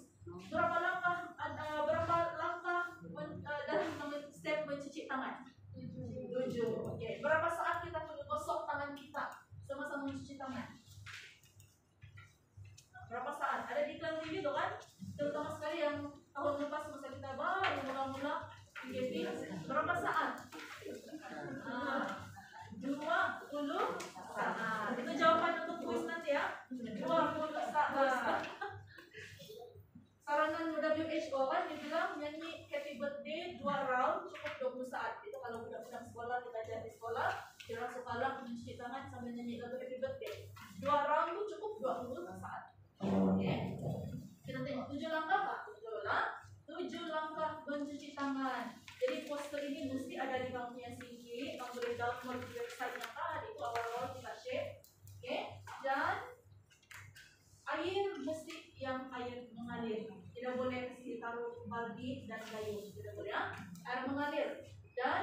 S1: Berapa langkah dalam step mencuci tangan? 7. Oke, berapa saat kita perlu gosok tangan kita sama-sama mencuci tangan? Berapa saat? Ada di iklan TV tuh kan? Terutama sekali yang tahun lepas masa kita baru mula-mula IGP. Berapa saat? 20 saat. Itu jawaban untuk kuis nanti ya. 20 saat. Saranan WHO kan dibilang nyanyi Happy Birthday 2 round cukup 20 saat. Itu kalau budak-budak sekolah kita jadi di sekolah, kita sekolah mencuci tangan sambil nyanyi lagu Happy Birthday. 2 round itu cukup 20 saat. Oke. Kita tengok 7 langkah Pak. 7 langkah mencuci tangan. Jadi poster ini mesti ada di kamu punya CV. Kamu boleh download di website-nya kan. Itu awal-awal kita share. Oke. Dan air mesti yang air mengalir. Tidak boleh kasih taruh baldi dan gayung. Tidak boleh ya. Air mengalir. Dan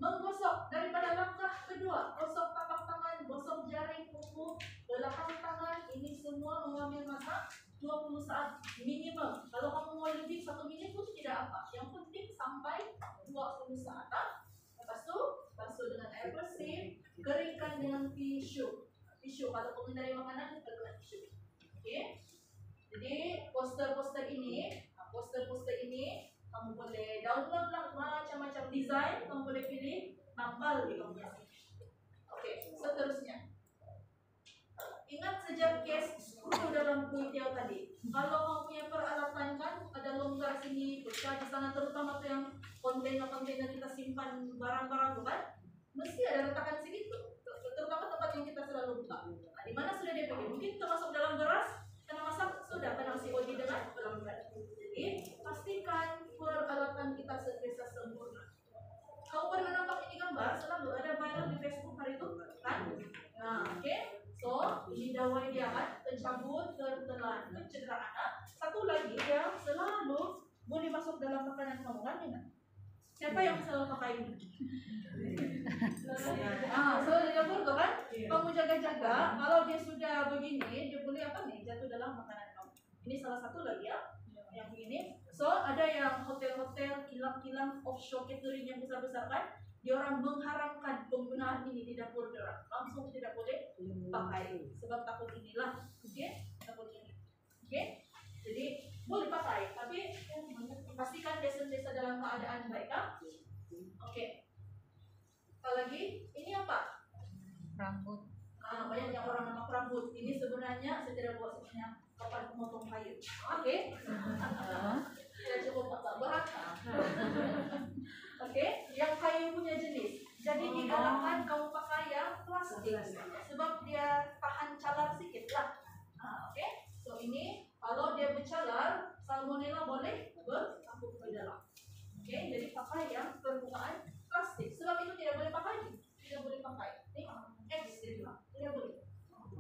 S1: menggosok daripada langkah kedua. Gosok tapak tangan, gosok jari kuku, belakang tangan. Ini semua mengambil masa 20 saat minimum. Kalau kamu mau lebih 1 menit pun tidak apa. Yang penting sampai 20 saat. Lepas itu basuh dengan air bersih, keringkan dengan tisu. Tisu kalau pengendali makanan kita dengan tisu. Oke. Jadi poster-poster ini kamu boleh download lah macam-macam desain. Kamu boleh pilih tambal di kamu. Oke. Seterusnya. Ingat sejak case skru dalam kuitiau tadi. Kalau kamu punya peralatan kan ada longgar sini, pecah di sana, terutama tuh yang kontainer kita simpan barang-barang tuh kan, mesti ada retakan segitu. Terutama tempat yang kita selalu buka. Nah, di mana sudah DPG? Mungkin termasuk dalam beras, karena masak sudah pada si Odi dengan pelanggan. Jadi pastikan peralatan kita bisa sempurna. Kau pernah nampak ini gambar? Selalu ada viral di Facebook hari itu kan? Nah, oke. So, ini dawai dia kan, pencabut, tertelan, pencederaan. Satu lagi yang selalu boleh masuk dalam makanan kamu kan? Siapa yang selalu pakai ini? Selalu di dapur tuh kan? Kamu jaga jaga kalau dia sudah begini, dia boleh apa nih jatuh dalam makanan kamu. Ini salah satu lagi ya, yang begini. So ada yang hotel-hotel kilang-kilang offshore catering yang besar-besar kan, dia orang mengharamkan penggunaan ini di dapur dia orang. Langsung tidak boleh pakai sebab takut inilah, oke? Takut ini, oke? Jadi boleh pakai, tapi pastikan desa-desa dalam keadaan baik, kan? Oke. Apalagi ini apa?
S4: Rambut.
S1: Banyak yang orang nama rambut. Ini sebenarnya saya tidak buat sebenarnya kapan memotong kayu. Oke. Tidak cukup apa berat. Oke. Yang kayu punya jenis. Jadi digalakkan kamu pakai yang plastik sebab dia tahan calar sedikit lah. Oke. So ini kalau dia bercalar, salmonella boleh bercampur ke dalam. Oke. Jadi pakai yang permukaan plastik. Sebab itu tidak boleh pakai. Tidak boleh pakai. Ini X dia bilang. Tidak boleh.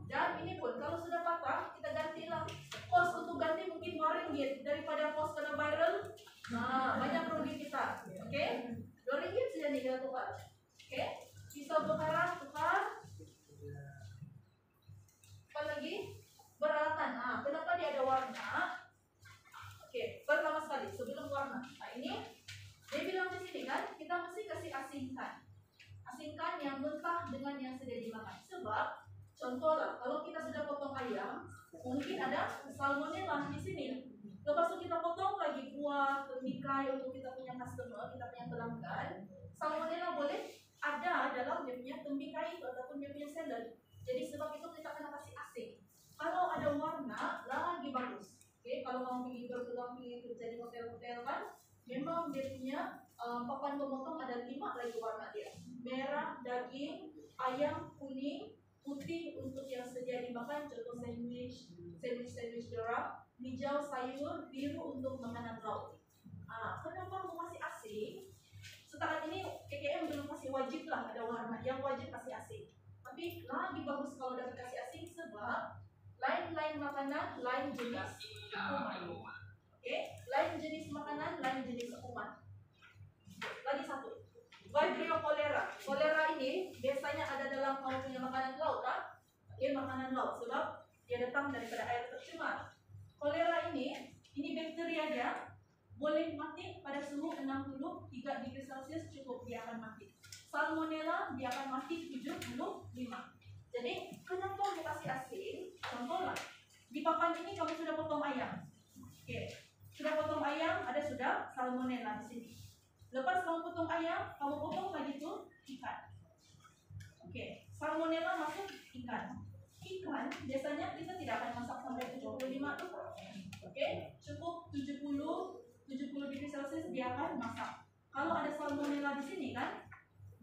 S1: Dan ini pun kalau sudah patah kita gantilah. Kos untuk ganti mungkin RM2 daripada kos kena viral. Banyak rugi kita. Oke? RM2 saja nih kita tukar. Oke? Pisau bakaran tukar. Apa lagi? Peralatan. Kenapa dia ada warna? Oke, pertama sekali sebelum warna. Ini dia bilang di sini kan, kita mesti kasih asingkan. Asingkan yang mentah dengan yang sudah dimakan. Sebab contohlah, kalau kita sudah potong ayam, mungkin ada salmonella di sini. Lepas itu kita potong lagi buah, temikai untuk kita punya customer, kita punya pelanggan. Salmonella boleh ada dalam dia punya temikai itu ataupun dia punya salad. Jadi sebab itu kita kena kasih asing. Kalau ada warna, lagi bagus. Oke, kalau kamu pergi berpeluang kerja di hotel-hotel kan, memang dia punya papan pemotong ada 5 lagi warna dia. Merah, daging, ayam, kuning, putih untuk yang sedia dimakan, contoh sandwich dorang, hijau sayur, biru untuk makanan laut. Kenapa mau kasih asing? Setakat ini KKM belum kasih wajib lah ada warna, yang wajib kasih asing. Tapi lagi bagus kalau dapat kasih asing sebab lain-lain makanan, lain jenis kuman. Oke, lain jenis makanan, lain jenis kuman. Lagi satu, Vibrio cholera. Cholera ini biasanya ada dalam kamu punya makanan laut, kan? Oke, makanan laut sebab dia datang daripada air tercemar. Cholera ini bakteria dia boleh mati pada suhu 63 degree Celcius cukup dia akan mati. Salmonella dia akan mati 75. Jadi kenapa dikasih asing? Contohlah, di papan ini kamu sudah potong ayam. Oke, sudah potong ayam, ada sudah salmonella di sini. Lepas kamu potong ayam, kamu potong lagi tuh ikan. Oke, salmonella masuk ikan. Ikan biasanya kita tidak akan masak sampai 75 tuh. Oke, cukup 70 degree Celcius dia akan masak. Kalau ada salmonella di sini kan,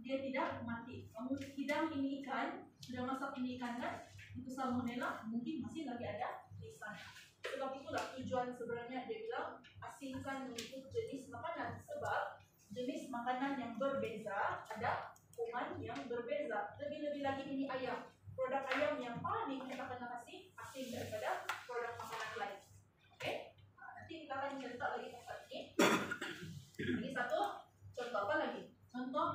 S1: dia tidak mati. Kamu hidang ini ikan, sudah masak ini ikan kan, itu salmonella mungkin masih lagi ada di sana. Sebab itulah tujuan sebenarnya dia bilang asingkan untuk jenis makanan. Sebab jenis makanan yang berbeza ada kuman yang berbeza. Lebih-lebih lagi ini ayam. Produk ayam yang paling kita kena kasih asing daripada produk makanan lain. Oke? Nanti kita akan cerita lagi tentang ini. Ini satu contoh apa lagi? Contoh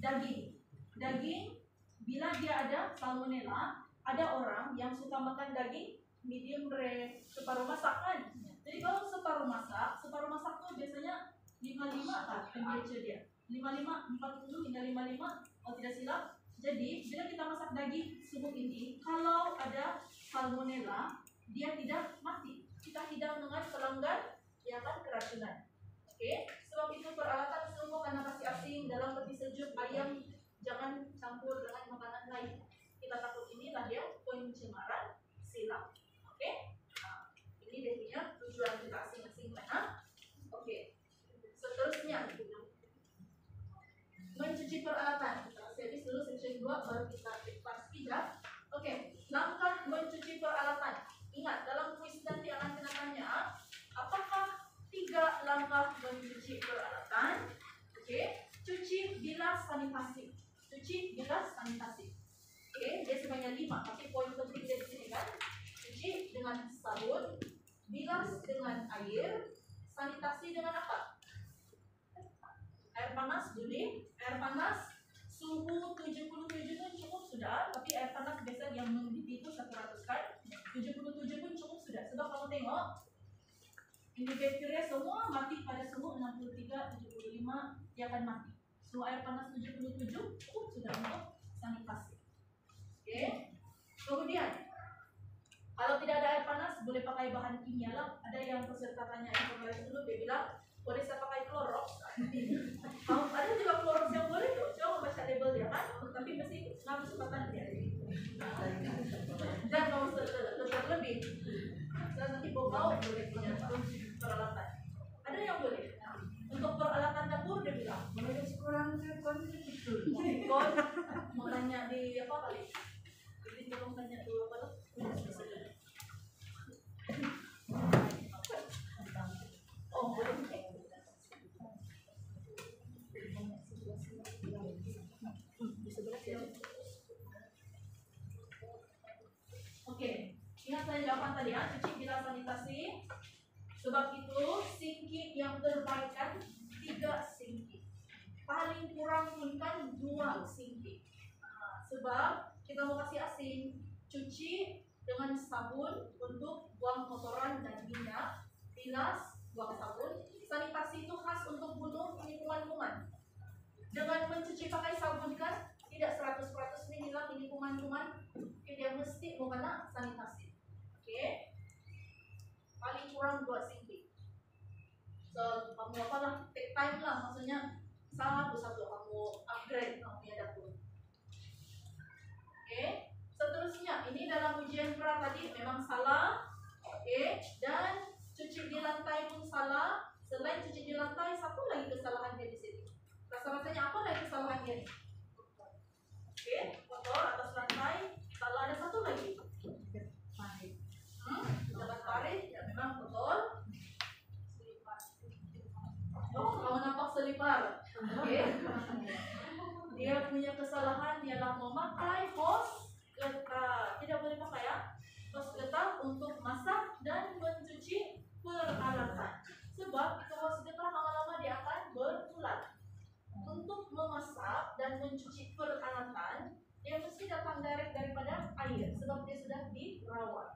S1: daging. Daging bila dia ada salmonella, ada orang yang suka makan daging medium rare, separuh masak kan. Jadi kalau separuh masak tuh biasanya 55 kan temperature dia. 55, 40 hingga 55 kalau tidak silap. Jadi bila kita masak daging suhu ini, kalau ada salmonella, dia tidak mati. Kita hidang dengan pelanggan yang akan keracunan. Oke, sebab itu peralatan semua karena kasih asing dalam peti sejuk ayam jangan campur dengan makanan lain. Kita takut inilah dia pencemaran silang. Oke, ini dia punya tujuan kita asing-asing mana. Oke, seterusnya mencuci peralatan. Kita habis dulu section 2 baru kita pas tidak. Oke, langkah mencuci peralatan. Ingat dalam kuis nanti akan kena tanya, apakah 3 langkah mencuci peralatan? Oke, cuci, bilas, sanitasi. Cuci, bilas, sanitasi. Oke, dia sebanyak 5, tapi poin penting di sini kan, cuci dengan sabun, bilas dengan air, sanitasi dengan apa? Air panas, Juli. Air panas suhu 77 itu cukup sudah, tapi air panas Ini bakteri semua mati pada suhu 63, 75, dia akan mati. Suhu air panas 77, sudah untuk sanitasi. Oke. Kemudian, kalau tidak ada air panas, boleh pakai bahan kimia lah. Ada yang peserta tanya informasi dulu, dia bilang, boleh saya pakai Clorox? Ada juga Clorox yang boleh tuh, coba baca label dia kan, tapi mesti ngambil kesempatan dia. Dan kalau lebih, nanti bau boleh punya peralatan. Ada yang boleh. Untuk peralatan dapur dia bilang, boleh kurang itu. Mau tanya di apa kali? Jadi tolong tanya dulu apa tuh? Oh, boleh. Oke, ingat saya jawaban tadi ya, cuci bila sanitasi. Sebab itu, singkit yang terbaik kan 3 singkit. Paling kurang pun kan 2 singkit. Sebab kita mau kasih asin, cuci dengan sabun untuk buang kotoran dan minyak, bilas, buang sabun. Sanitasi itu khas untuk bunuh kuman-kuman. Dengan mencuci pakai sabun kan, tidak 100% menghilang ini kuman-kuman, dia mesti mau kena sanitasi. Oke? Paling kurang 2 singkit. So, kamu apalah, take time lah, maksudnya satu kamu upgrade kamu punya dapur. Oke? Seterusnya, ini dalam ujian pra tadi memang salah. Oke? Dan cuci di lantai pun salah. Selain cuci di lantai, satu lagi kesalahan dia di sini. Rasa-rasanya apa lagi kesalahan dia? Oke, kotor atas lantai. Kalau ada satu lagi, dapat parit, ya memang kotor. Oh, kamu nampak selipar. Oke. Dia punya kesalahan ialah memakai hose getah. Tidak boleh pakai ya. Hose getah untuk masak dan mencuci peralatan. Sebab itu hose getah lama-lama dia akan berulat. Untuk memasak dan mencuci peralatan, dia mesti datang direct daripada air sebab dia sudah dirawat.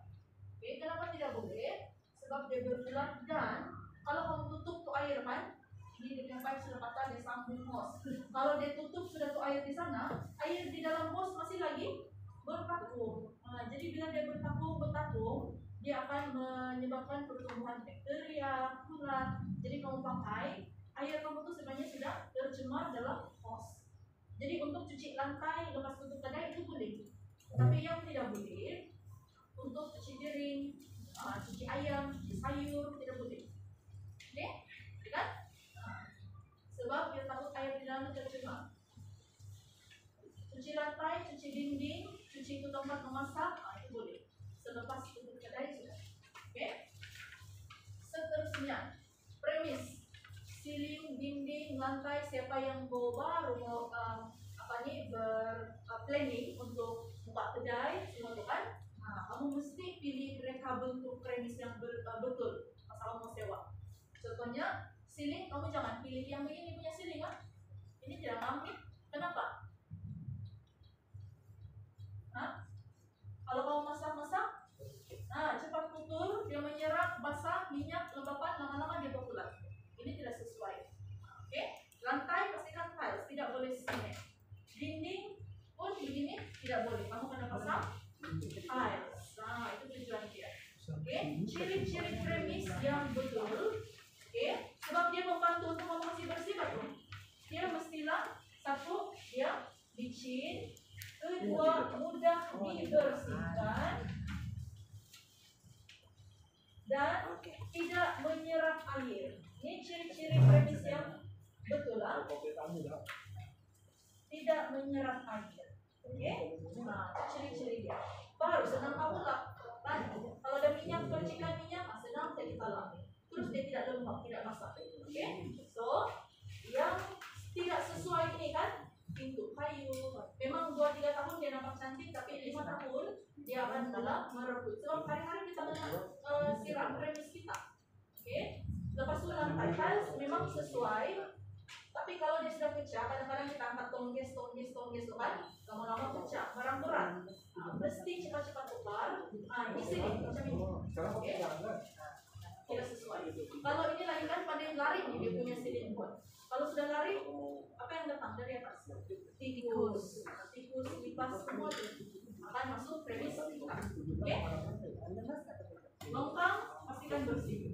S1: Oke, kenapa tidak boleh? Sebab dia berulat dan kalau kamu tutup tuh air kan, ini dia pipe sudah patah, dia sambung hose. Kalau dia tutup sudah tuh air di sana, air di dalam hose masih lagi bervakum. Jadi bila dia bervakum, dia akan menyebabkan pertumbuhan bakteria, kulat. Jadi kamu pakai air kamu tuh sebenarnya sudah tercemar dalam hose. Jadi untuk cuci lantai lepas tutup kedai itu boleh. Tapi yang tidak boleh untuk cuci piring, cuci ayam, cuci sayur tidak boleh. Oke? Kan? Sebab dia takut air di dalam tercemar. Cuci lantai, cuci dinding, cuci itu tempat memasak, itu boleh. Selepas tutup kedai sudah. Oke? Seterusnya, premis. Ceiling, dinding, lantai, siapa yang baru mau planning untuk buka kedai, semua itu kan, kamu mesti pilih breakable untuk premis yang betul masalah mau sewa. Contohnya, ceiling kamu jangan pilih yang begini punya ceiling kan, ini tidak mampu. Kenapa? Kalau kamu masak-masak, cepat kotor, dia menyerap basah, minyak, kelembapan, lama-lama dia berpulang. Ini tidak sesuai. Oke, lantai pastikan tiles, tidak boleh semen. Dinding pun begini tidak boleh. Kamu kena pasang tiles. Itu tujuan dia. Oke, ciri-ciri premis yang betul. Oke, sebab dia membantu untuk kamu masih bersih betul. Dia mestilah satu, dia licin. Kedua, mudah dibersihkan. Dan tidak menyerap air. Ini ciri-ciri premis yang betul lah. Tidak menyerap air. Oke? Ciri-ciri dia. Baru senang kamu lakukan. Kalau ada minyak, percikan minyak, senang saya kita lakukan. Terus dia tidak lembab, tidak masak. Oke? So, yang tidak sesuai ini kan, pintu kayu. Memang 2-3 tahun dia nampak cantik, tapi 5 tahun dia akan mulai merebut. Sebab hari-hari kita siram premis kita. Oke? Lepas itu lantai tiles memang sesuai. Tapi kalau dia sudah pecah, kadang-kadang kita angkat tongges kan, lama-lama pecah, barang berat. Mesti cepat-cepat tukar. Ini sini macam ini. Oke? Tidak sesuai. Kalau ini lagi kan pandai lari nih dia punya silin buat. Kalau sudah lari, apa yang datang dari atas? Tikus. Tikus lipas semua akan masuk premis kita. Oke? Longkang pastikan bersih.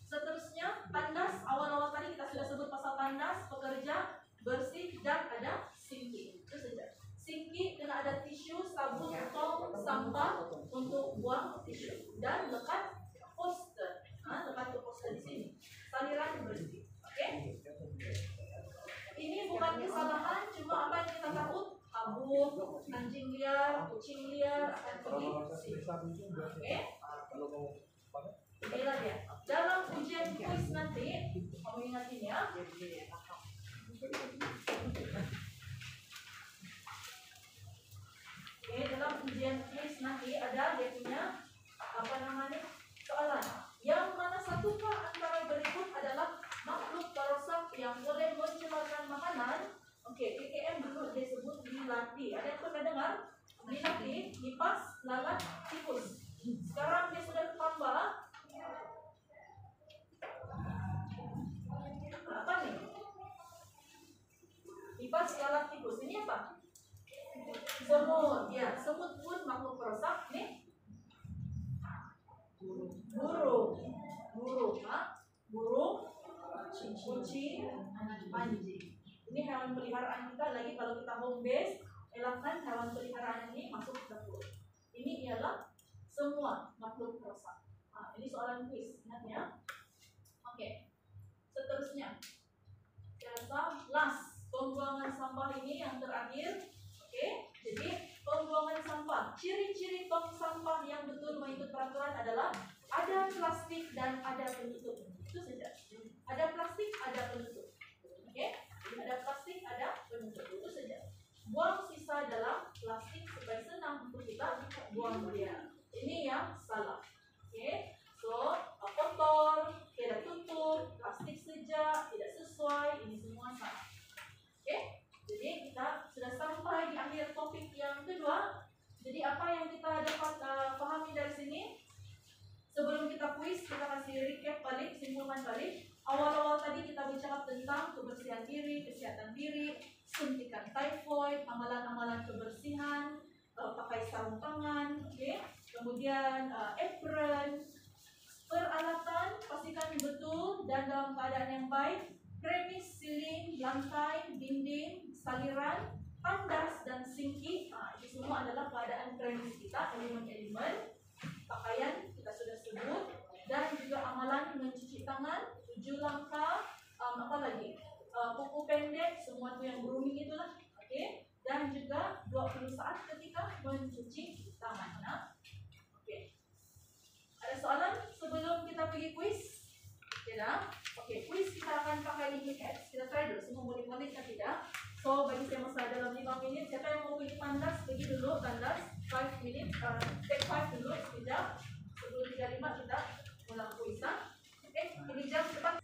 S1: Seterusnya tandas, awal-awal tadi kita sudah sebut pasal tandas, pekerja, bersih, dan ada sinki. Itu saja. Sinki kena ada tisu, sabun, tong, sampah untuk buang tisu, dan lekat poster. Lekat ke poster di sini. Saliran bersih. Oke? Ini bukan kesalahan, cuma apa yang kita takut? Habuk, anjing liar, kucing liar akan pergi sini. Oke? Inilah dia. Dalam ujian kuis nanti, kamu ingatin ya. Oke, dalam ujian kuis nanti ada dia punya apa namanya soalan. Yang mana satukah antara berikut adalah makhluk perusak yang boleh mencemarkan makanan? Oke, PKM dulu disebut melati. Ada yang pernah dengar? Melati, lipas, lalat, tikus. Sekarang dia sudah tambah. Apa nih? Lipas, lalat, tikus. Ini apa? Semut. Ya, semut pun makhluk perusak. Nih. Burung. Burung, kucing, anjing. Ini hewan peliharaan kita. Lagi kalau kita home base, elakkan hewan peliharaan ini masuk ke dapur. Ini ialah semua makhluk perusak. Ini soalan kuis, ingat ya. Oke. Seterusnya, last pembuangan sampah ini yang terakhir. Oke, jadi pembuangan sampah. Ciri-ciri tong sampah yang betul mengikut peraturan adalah ada plastik dan ada penutup. Itu saja. Ada plastik, ada penutup. Oke, ada plastik, ada penutup. Itu saja. Buang sisa dalam plastik supaya senang untuk kita buang dia. Ini yang salah. Oke, so kotor, tidak tutup, plastik sejak, tidak sesuai. Ini semua salah. Oke, jadi kita sudah sampai di akhir topik yang kedua. Jadi apa yang kita dapat pahami dari sini? Sebelum kita kuis, kita kasih recap balik, simpulkan balik. Awal-awal tadi kita bicara tentang kebersihan diri, kesehatan diri, suntikan typhoid, amalan-amalan kebersihan, pakai sarung tangan, okay? Kemudian apron, peralatan pastikan betul dan dalam keadaan yang baik, premis, siling, lantai, dinding, saliran, tandas, dan sinki. Itu semua adalah keadaan premis kita, elemen-elemen. Pakaian kita sudah sebut, dan juga amalan mencuci tangan, 7 langkah, apa lagi? Kuku pendek, semua itu yang grooming itulah, oke? Dan juga 20 saat ketika mencuci tangan. Oke. Ada soalan sebelum kita pergi kuis? Tidak? Oke, kuis kita akan pakai link X. Kita try dulu, semua boleh balik atau tidak? So, bagi saya masa dalam 5 menit, siapa yang mau pergi tandas, pergi dulu tandas 5 menit, take 5 dulu, sekejap. Sebelum 35 kita ulang kuisan. Oke, ini jam cepat.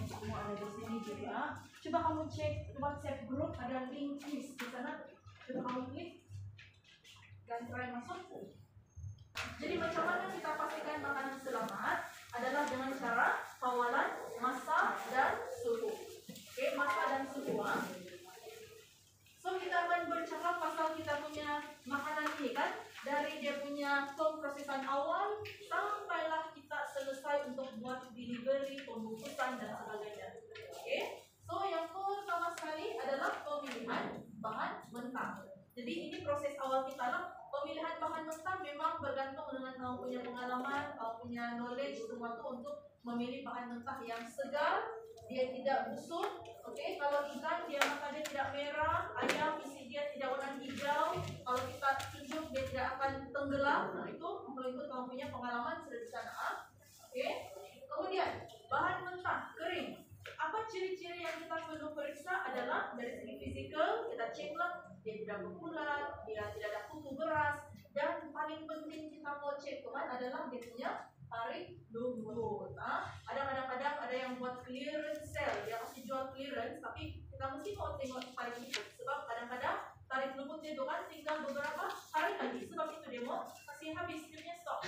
S1: Semua ada di sini juga. Coba kamu cek WhatsApp grup, ada link quiz di sana. Coba kamu klik dan try masuk. Jadi macam mana kita pastikan makanan selamat adalah dengan cara kawalan masa dan suhu. Oke, masa dan suhu. So kita akan bercakap pasal kita punya makanan ini kan, dari dia punya pemrosesan awal sampailah kita selesai untuk buat delivery, pembungkusan dan sebagainya. Oke, so yang pertama sekali adalah pemilihan bahan mentah. bawah kita lah. Pemilihan bahan mentah memang bergantung dengan kamu punya pengalaman, kamu punya knowledge semua tu untuk memilih bahan mentah yang segar, dia tidak busuk. Okey, kalau ikan dia maka dia tidak merah, ayam isi dia tidak warna hijau. Kalau kita tunjuk dia tidak akan tenggelam. Nah, itu mengikut kamu punya pengalaman sudah di sana. Okey. Kemudian bahan mentah kering. Apa ciri-ciri yang kita perlu periksa adalah dari segi fizikal, kita ceklah dia tidak berpulat, dia tidak ada kutu beras, dan paling penting kita mau cek tu kan adalah dia punya tarik lumut. Ada kadang-kadang ada yang buat clearance sale, dia masih jual clearance, tapi kita mesti mau tengok tarik lumut sebab kadang-kadang tarik lumut dia tu kan tinggal beberapa hari lagi, sebab itu dia mau masih habis dia punya stok.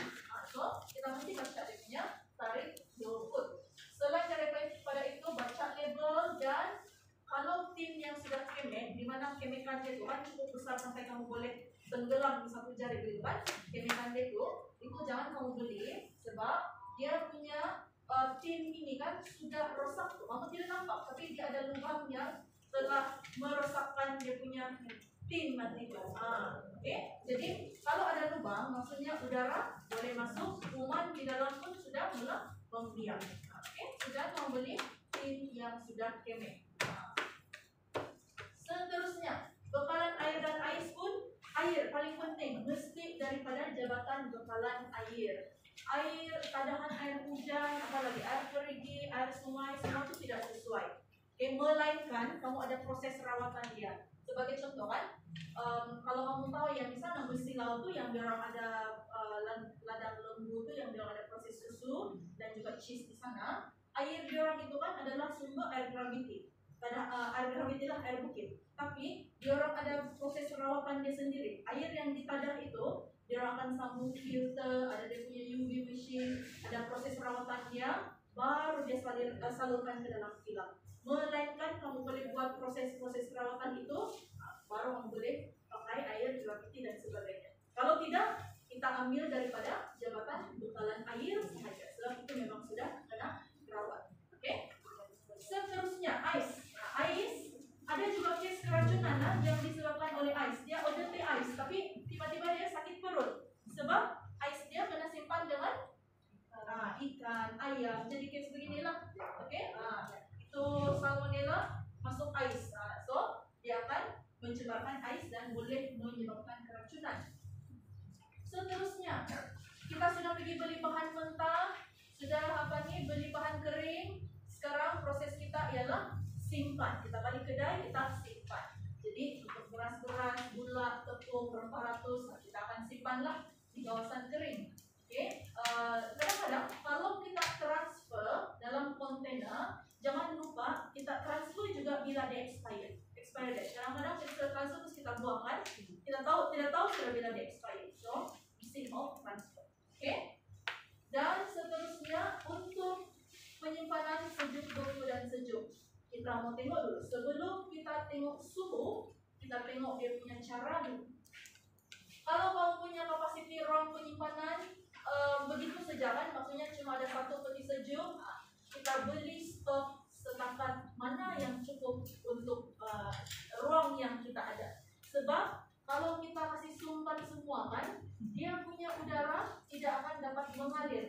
S1: So kita mesti baca dia punya tarik lumut. Selain daripada itu baca label, dan kalau tim yang sudah kemek, di mana kemekan dia tu kan cukup besar sampai kamu boleh tenggelam di satu jari begitu kan, kemekan dia tu, itu jangan kamu beli sebab dia punya tim ini kan sudah rosak tu. Kamu tidak nampak tapi dia ada lubang yang telah merosakkan dia punya tim nanti tu. Okay. Jadi kalau ada lubang maksudnya udara boleh masuk, kuman di dalam pun sudah mula membiak. Okay. Sudah kamu beli tim yang sudah kemek. Seterusnya, bekalan air dan ais pun, air paling penting mesti daripada Jabatan Bekalan Air. Air, kadahan air hujan, apalagi air perigi, air sungai, semua itu tidak sesuai. Okay, melainkan kamu ada proses rawatan dia. Sebagai contoh kan, kalau kamu tahu yang di sana Gusti Laut tu yang diorang ada ladang lembu tu yang diorang ada proses susu dan juga cheese di sana. Air diorang itu kan adalah sumber air gravity. Air gravity lah air bukit. Tapi diorang ada proses rawatan dia sendiri. Air yang ditadah itu diorang akan sambung filter, ada dia punya UV machine, ada proses rawatan dia, baru dia salurkan ke dalam kilang. Melainkan kamu boleh buat proses-proses perawatan itu, baru kamu boleh pakai air gravity dan sebagainya. Kalau tidak, kita ambil daripada Jabatan Bekalan Air sahaja. Sebab itu memang sudah kena rawat. Okey. Seterusnya ais. Ais ada juga kes keracunan yang disebabkan oleh ais. Dia ordinary ais, tapi tiba-tiba dia sakit perut sebab ais dia kena simpan dengan ikan, ayam. Jadi kes beginilah. Okey. Itu salmonella masuk ais. So dia akan mencemarkan ais dan boleh menyebabkan keracunan. Seterusnya, kita sudah pergi beli bahan mentah, sudah beli bahan kering. Sekarang proses kita ialah simpan. Kita balik kedai, kita simpan. Jadi untuk beras-beras, gula, tepung, rempah-ratus, kita akan simpanlah di kawasan kering. Okey. Kadang-kadang kalau kita transfer dalam kontainer, jangan lupa kita transfer juga bila dia expired date. Kadang-kadang kita transfer terus kita buang kan, kita tidak tahu sudah bila dia expired. So mesti mau transfer. Okey. Dan seterusnya untuk penyimpanan sejuk, beku dan sejuk, kita mau tengok dulu. Sebelum kita tengok suhu, kita tengok dia punya cara dulu. Kalau kamu punya kapasiti ruang penyimpanan begitu saja kan, maksudnya cuma ada satu peti sejuk, kita beli stok setakat mana yang cukup untuk ruang yang kita ada. Sebab kalau kita kasih sumpan semua kan, dia punya udara tidak akan dapat mengalir.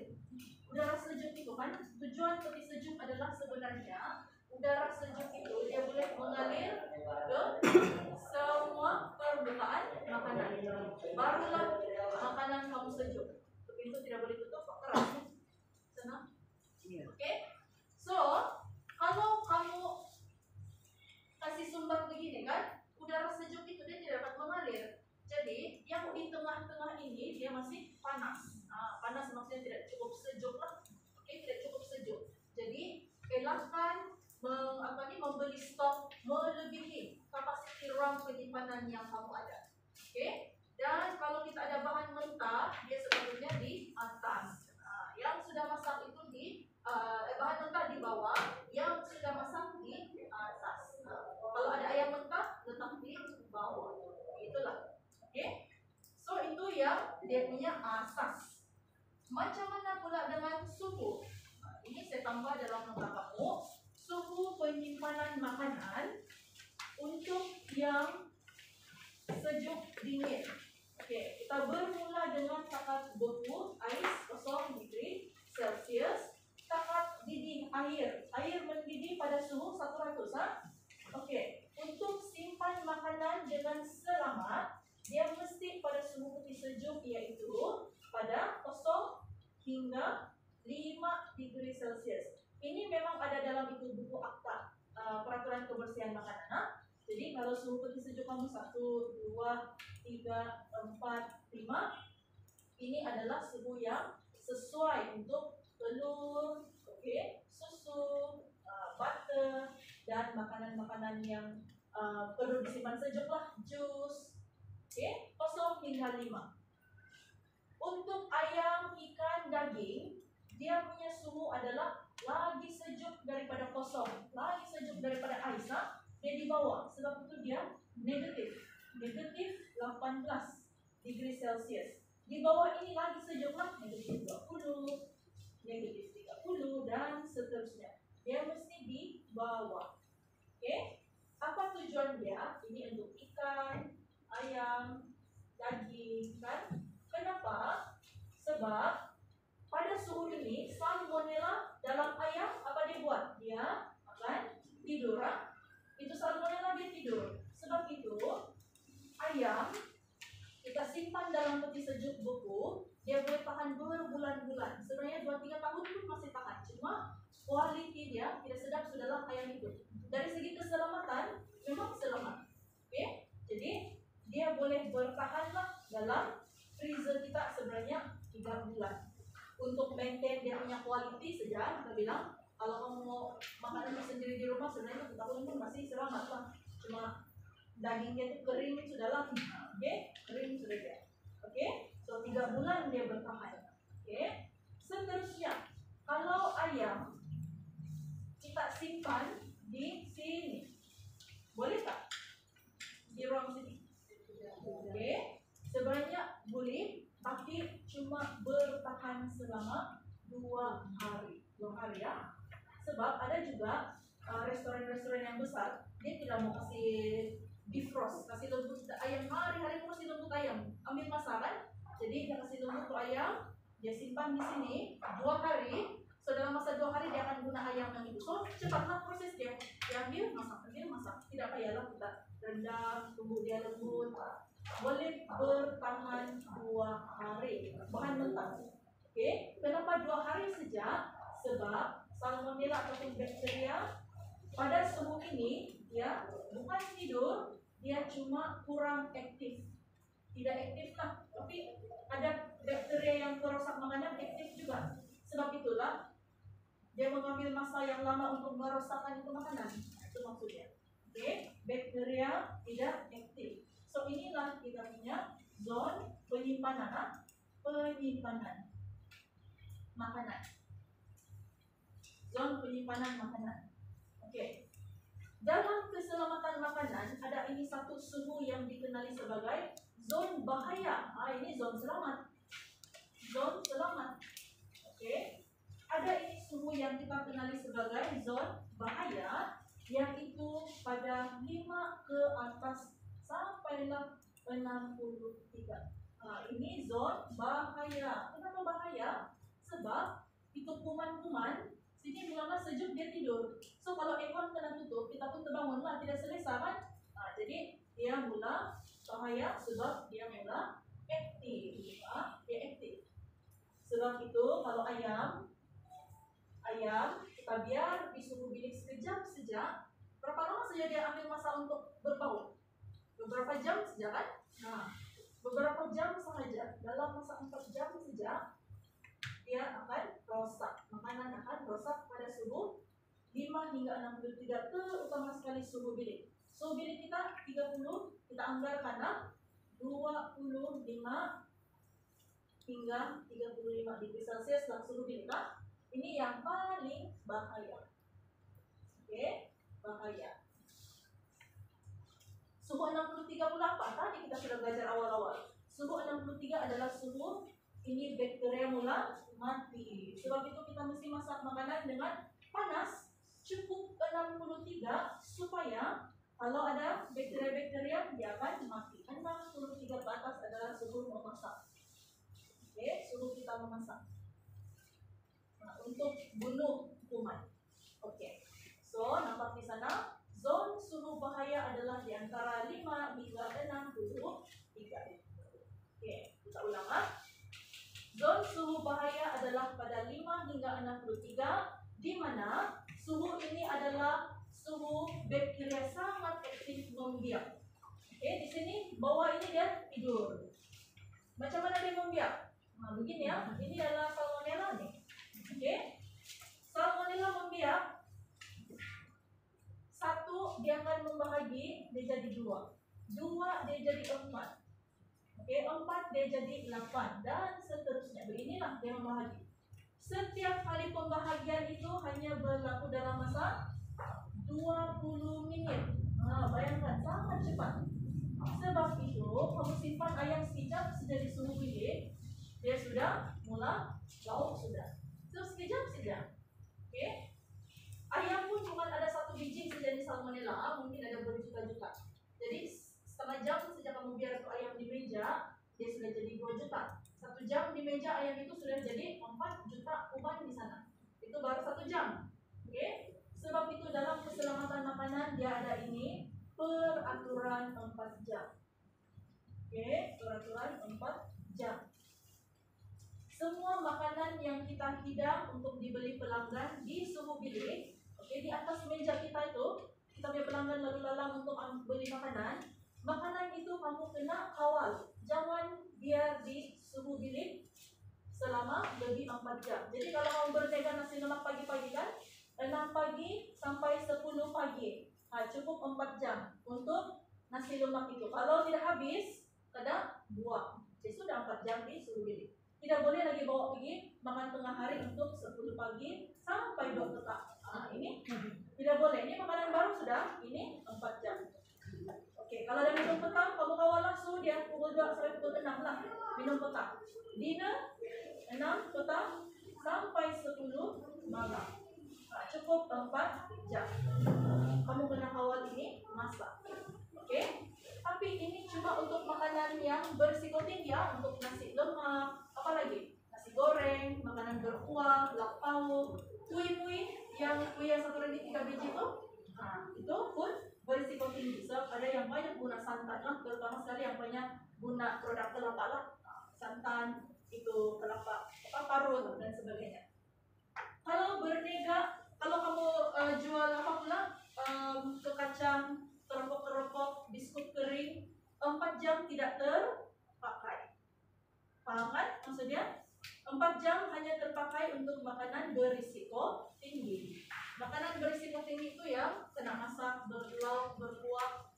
S1: Udara sejuk itu kan, tujuan peti sejuk adalah sebenarnya udara sejuk itu dia boleh mengalir ke semua permukaan makanan. Barulah makanan kamu sejuk. Pintu tidak boleh tutup, keras. Senang? Okey. So, kalau kamu kasih sumber begini kan, udara sejuk itu dia tidak dapat mengalir. Jadi, yang di tengah-tengah ini dia masih panas. Panas maksudnya tidak cukup sejuk lah. Okey, tidak cukup sejuk. Jadi, elakkan membeli stok melebihi kapasiti ruang penyimpanan yang kamu ada. Okey? Dan kalau kita ada bahan mentah, dia sebetulnya di atas. Yang sudah masak itu di bahan mentah di bawah, yang sudah masak di atas. Kalau ada ayam mentah, letak di bawah. Itulah. Okey? So itu yang dia punya asas. Macam mana pula dengan suhu? Ini saya tambah dalam nota kamu. Suhu penyimpanan makanan untuk yang sejuk dingin. 100, Okey, untuk simpan makanan dengan selamat, dia mesti pada suhu putih sejuk, iaitu pada 0 hingga 5 degree Celsius. Ini memang ada dalam itu buku akta peraturan kebersihan makanan. Jadi kalau suhu putih sejuk kamu 1, 2, 3, 4, 5, ini adalah suhu yang sesuai untuk telur, susu, butter, dan makanan-makanan yang perlu disimpan sejuk lah, jus. 0 hingga 5. Untuk ayam, ikan, daging, dia punya suhu adalah lagi sejuk daripada 0, lagi sejuk daripada ais, dia di bawah. Sebab itu dia negatif 18 degree Celsius. Di bawah ini lagi sejuk lah, negatif 20, negatif 30, dan seterusnya. Dia mesti di bawah. Apa tujuan dia? Ini untuk ikan, ayam, daging, kan? Kenapa? Sebab pada suhu ini salmonella dalam ayam apa dia buat? Dia akan tidur. Itu salmonella dia tidur. Sebab itu ayam kita simpan dalam peti sejuk beku, dia boleh tahan berbulan-bulan. Sebenarnya 2-3 tahun pun masih tahan. Cuma kualiti dia tidak sedap sudahlah ayam itu. Dari segi keselamatan memang selamat. Jadi dia boleh bertahanlah dalam freezer kita sebenarnya 3 bulan. Untuk maintain dia punya kualiti saja, kita bilang kalau kamu mau makanan sendiri di rumah sebenarnya 1 tahun pun masih selamat lah. Cuma dagingnya itu kering sudahlah, kering sudah dia. So 3 bulan dia bertahan. Seterusnya, kalau ayam kita simpan di sini, boleh tak? Di ruang sini. Sebenarnya boleh, tapi cuma bertahan selama 2 hari. 2 hari ya. Sebab ada juga restoran-restoran yang besar, dia tidak mau kasih defrost, kasih lembut ayam hari-hari kasih lembut ayam. Ambil masakan, jadi dia kasih lembut ayam, dia simpan di sini 2 hari. So dalam masa 2 hari dia akan guna ayam yang itu. So cepatlah proses dia. Dia ambil masak. Tidak payahlah kita rendam, tunggu dia lembut. Boleh bertahan 2 hari. Bahan mentah. Kenapa 2 hari saja? Sebab salmonella ataupun bakteria pada suhu ini dia bukan tidur, dia cuma kurang aktif. Tidak aktif lah, tapi ada bakteria yang merosak makanan aktif juga. Sebab itulah dia mengambil masa yang lama untuk merosakkan itu makanan. Itu maksudnya. Bakteria tidak aktif. So inilah kita punya zon penyimpanan makanan. Zon penyimpanan makanan. Dalam keselamatan makanan ada ini satu suhu yang dikenali sebagai zon bahaya. Ini zon selamat. Zon selamat. Ada ini suhu yang kita kenali sebagai zon bahaya, yang itu pada 5 ke atas sampailah 63. Ini zon bahaya. Kenapa bahaya? Sebab itu kuman-kuman sini mulai sejuk dia tidur. So kalau aircon kena tutup, kita pun terbangunlah, tidak selesa kan? Jadi dia mula bahaya sebab dia mula aktif. Dia aktif. Sebab itu kalau ayam kita biar di suhu bilik sekejap saja. Berapa lama saja dia ambil masa untuk berbaut? Beberapa jam saja kan? Beberapa jam saja. Dalam masa 4 jam saja dia akan rosak. Makanan akan rosak pada suhu 5 hingga 63, terutama sekali suhu bilik. Suhu bilik kita 30, kita anggarkan 25 hingga 35 degree Celsius dalam suhu bilik. Ini yang paling bahaya. Bahaya. Suhu 63 pula apa? Tadi kita sudah belajar awal-awal. Suhu 63 adalah suhu ini bakteria mula mati. Sebab itu kita mesti masak makanan dengan panas cukup 63 supaya kalau ada bakteria-bakteria dia akan mati. 63 ke atas adalah suhu memasak. Suhu kita memasak. Untuk bunuh kuman. So nampak di sana bakteria sangat aktif membiak. Oke, di sini bawah ini dia tidur. Macam mana dia membiak? Nah, begini ya. Ini adalah salmonella nih. Oke. Salmonella membiak. Satu, dia akan membahagi, dia jadi dua. Dua, dia jadi empat. Oke, empat, dia jadi 8. Dan seterusnya. Beginilah dia membahagi. Setiap kali pembahagian itu hanya berlaku dalam masa 20 menit. Nah, bayangkan, sangat cepat. Sebab itu, kamu simpan ayam sekejap sudah di suhu bilik, dia sudah mula bau sudah. So, sekejap saja. Oke. Ayam pun cuma ada satu biji saja di salmonella, mungkin ada berjuta-juta. Jadi setengah jam sejak kamu biar ayam di meja, dia sudah jadi 2 juta. 1 jam di meja ayam itu sudah jadi 4 juta kuman di sana. Itu baru 1 jam. Oke. Sebab itu dalam keselamatan makanan dia ada ini peraturan 4 jam. Oke, peraturan 4 jam. Semua makanan yang kita hidang untuk dibeli pelanggan di suhu bilik, oke, di atas meja kita itu, kita punya pelanggan lalu lalang untuk beli makanan. Makanan itu kamu kena kawal. Jangan biar di suhu bilik selama lebih 4 jam. Jadi kalau kamu berniaga nasi lemak pagi-pagi kan, 6 pagi sampai 10 pagi. Nah, cukup 4 jam untuk nasi lemak itu. Kalau tidak habis, kadang buang. Jadi sudah 4 jam di suhu bilik. Tidak boleh lagi bawa pergi makan tengah hari untuk 10 pagi sampai 2 petang. Nah, ini tidak boleh. Ini makanan baru sudah. Ini 4 jam. Oke, kalau ada minum petang, kamu kawal langsung dia pukul 2 sampai pukul 6 lah. Minum petang. Dinner 6 petang sampai 10 malam. Nah, cukup 4 jam. Kamu kena kawal ini masak. Oke? Tapi ini cuma untuk makanan yang berisiko tinggi ya, untuk nasi lemak, apa lagi? Nasi goreng, makanan berkuah, lauk pauk, kue yang 1 ranting 3 biji itu. Nah, itu pun berisiko tinggi. Sebab ada yang banyak guna santan lah, terutama sekali yang banyak guna produk kelapa lah. Santan, itu kelapa, parut dan sebagainya. Kalau berniaga, kalau kamu jual apa pula, ke kacang, keropok-keropok, biskut kering, 4 jam tidak terpakai. Paham kan maksudnya? 4 jam hanya terpakai untuk makanan berisiko tinggi. Makanan berisiko tinggi itu yang kena masak, berlauk, berkuah,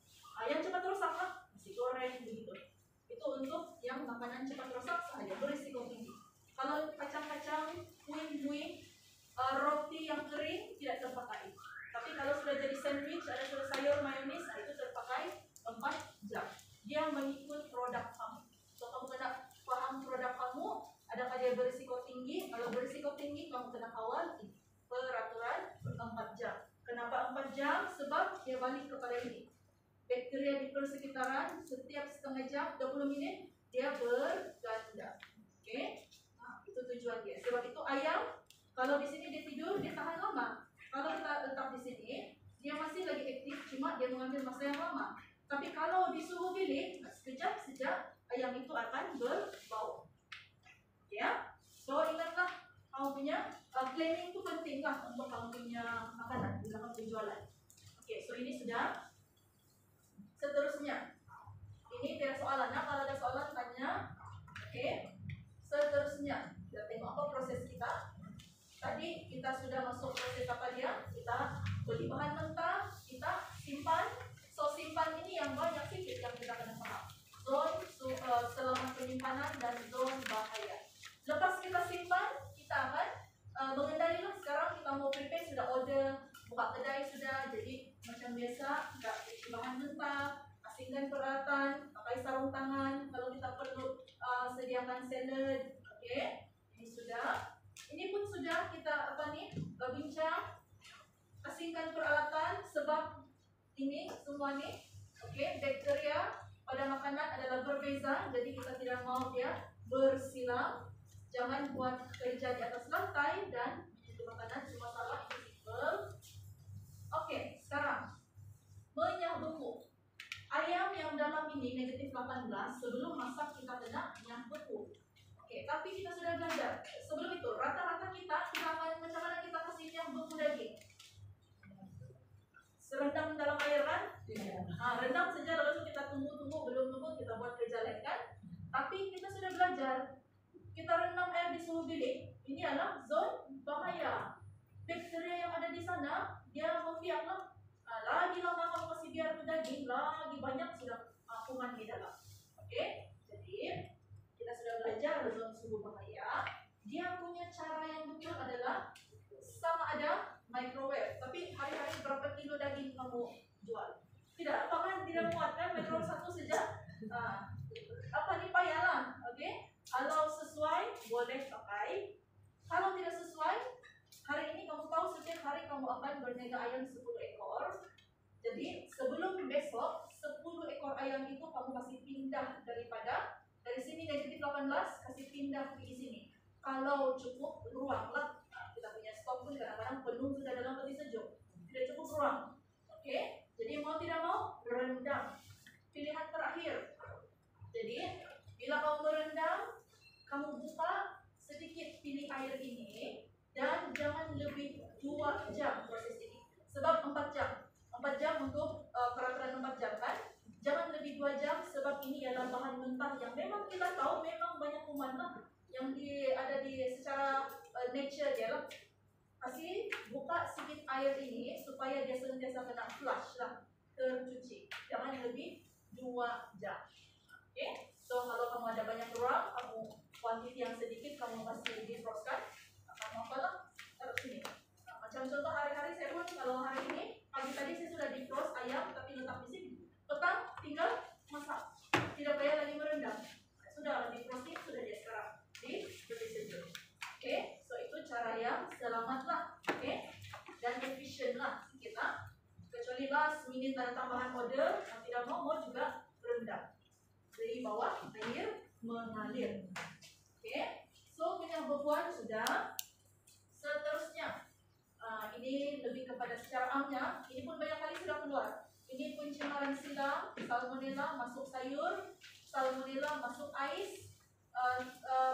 S1: yang cepat rusak lah, nasi goreng begitu. Itu untuk yang makanan cepat rusak saja, berisiko tinggi. Kalau kacang-kacang, kue-kue, roti yang kering tidak terpakai. Tapi kalau sudah jadi sandwich, ada sayur mayonis, itu terpakai 4 jam. Dia mengikut produk kamu. So kamu kena paham produk kamu, adakah dia berisiko tinggi? Kalau berisiko tinggi, kamu kena kawal peraturan 4 jam. Kenapa 4 jam? Sebab dia balik kepada ini. Bakteria di persekitaran setiap setengah jam, 20 menit, dia berganda. Oke? Nah, itu tujuan dia. Sebab itu ayam, kalau di sini dia tidur, dia tahan lama. Kalau kita letak di sini, dia masih lagi aktif, cuma dia mengambil masa yang lama. Tapi kalau di suhu bilik, sekejap saja ayam itu akan berbau. Ya, so ingatlah kamu punya cleaning itu penting lah untuk kamu punya makanan bila kamu penjualan. Oke, so ini sudah. Seterusnya, ini tidak soalan. Nah, kalau ada soalan tanya. Oke, seterusnya kita tengok apa proses kita. Tadi kita sudah masuk proses apa dia? Kita beli bahan mentah, kita simpan. So simpan ini yang banyak sedikit yang kita kena paham. Zone selama penyimpanan dan zone bahaya. Lepas kita simpan, kita akan mengendalilah. Sekarang kita mau prepare, sudah order, buka kedai sudah. Jadi macam biasa, kita beli bahan mentah, asingkan peralatan, pakai sarung tangan. Kalau kita perlu sediakan salad. Oke, ini sudah. Ini pun sudah kita bincang, asingkan peralatan sebab ini semua nih, oke, bakteria pada makanan adalah berbeza, jadi kita tidak mau dia bersilang. Jangan buat kerja di atas lantai dan itu makanan cuma salah ini simple. Oke, sekarang menyah beku. Ayam yang dalam ini negatif 18 sebelum masak kita kena menyah beku. Oke, tapi kita sudah belajar. Sebelum itu, rata-rata kita akan macam mana kita kasih yang beku daging. Serendam dalam Rendam saja, lalu kita tunggu belum nunggu kita buat kerja lain kan. Tapi kita sudah belajar, kita rendam air di suhu bilik, ini adalah zon bahaya. Bakteria yang ada di sana dia membiak lah. Lagi lama kamu kasih biar ke daging, lagi banyak sudah kuman di dalam. Oke, jadi kita sudah belajar zon suhu bahaya. Dia punya cara yang betul adalah sama ada microwave. Tapi hari-hari berapa kilo daging kamu jual? Tidak, apakah tidak muat kan microwave satu saja? Apa nih payahlah, oke? Kalau sesuai boleh pakai. Kalau tidak sesuai, hari ini kamu tahu setiap hari kamu akan berniaga ayam 10 ekor. Jadi sebelum besok 10 ekor ayam itu kamu kasih pindah dari sini negatif 18 kasih pindah di sini. Kalau cukup ruang lah, kita punya stok pun kadang-kadang penuh sudah dalam peti sejuk, tidak cukup ruang. Oke, jadi mau tidak mau rendam. Pilihan terakhir. Jadi bila kamu merendam, kamu buka sedikit pilih air ini dan jangan lebih 2 jam proses ini. Sebab 4 jam. 4 jam untuk peraturan 4 jam kan. Jangan lebih 2 jam sebab ini adalah bahan mentah yang memang kita tahu memang banyak kuman lah yang ada di secara nature dia lah. Kasih buka sedikit air ini supaya dia sentiasa kena flush lah, tercuci. Jangan lebih 2 jam. Oke, so kalau kamu ada banyak ruang, kamu kuantiti yang sedikit kamu kasih defrostkan, kamu apalah taruh sini. Macam contoh hari-hari saya pun kalau hari ini pagi tadi saya sudah defrost ayam tapi letak di sini. Petang tinggal masak, tidak payah lagi merendam. Sudah defrosting sudah dia sekarang di peti sejuk. Oke, so itu cara yang selamat lah, oke, dan efisien lah kita. Kecuali last minute ada tambahan order, yang tidak mau juga rendam. Dari bawah air mengalir. Oke, so punya bebuan sudah. Seterusnya, ini lebih kepada secara amnya. Ini pun banyak kali sudah keluar. Ini pencemaran silang, salmonella masuk sayur, salmonella masuk ais,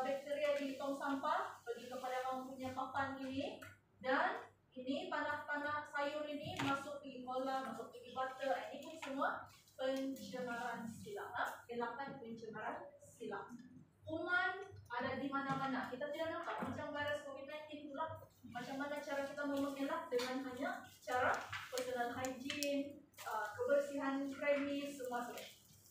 S1: bakteria di tong sampah pergi kepada kamu punya papan ini, dan ini panah-panah sayur ini masuk di kolam, masuk di butter. Ini pun semua pencemaran silang. Elakkan pencemaran silang. Kuman ada di mana-mana. Kita tidak nampak macam virus COVID-19 pula. Macam mana cara kita mengelak dengan hanya cara personal hygiene, kebersihan premis, semua sudah.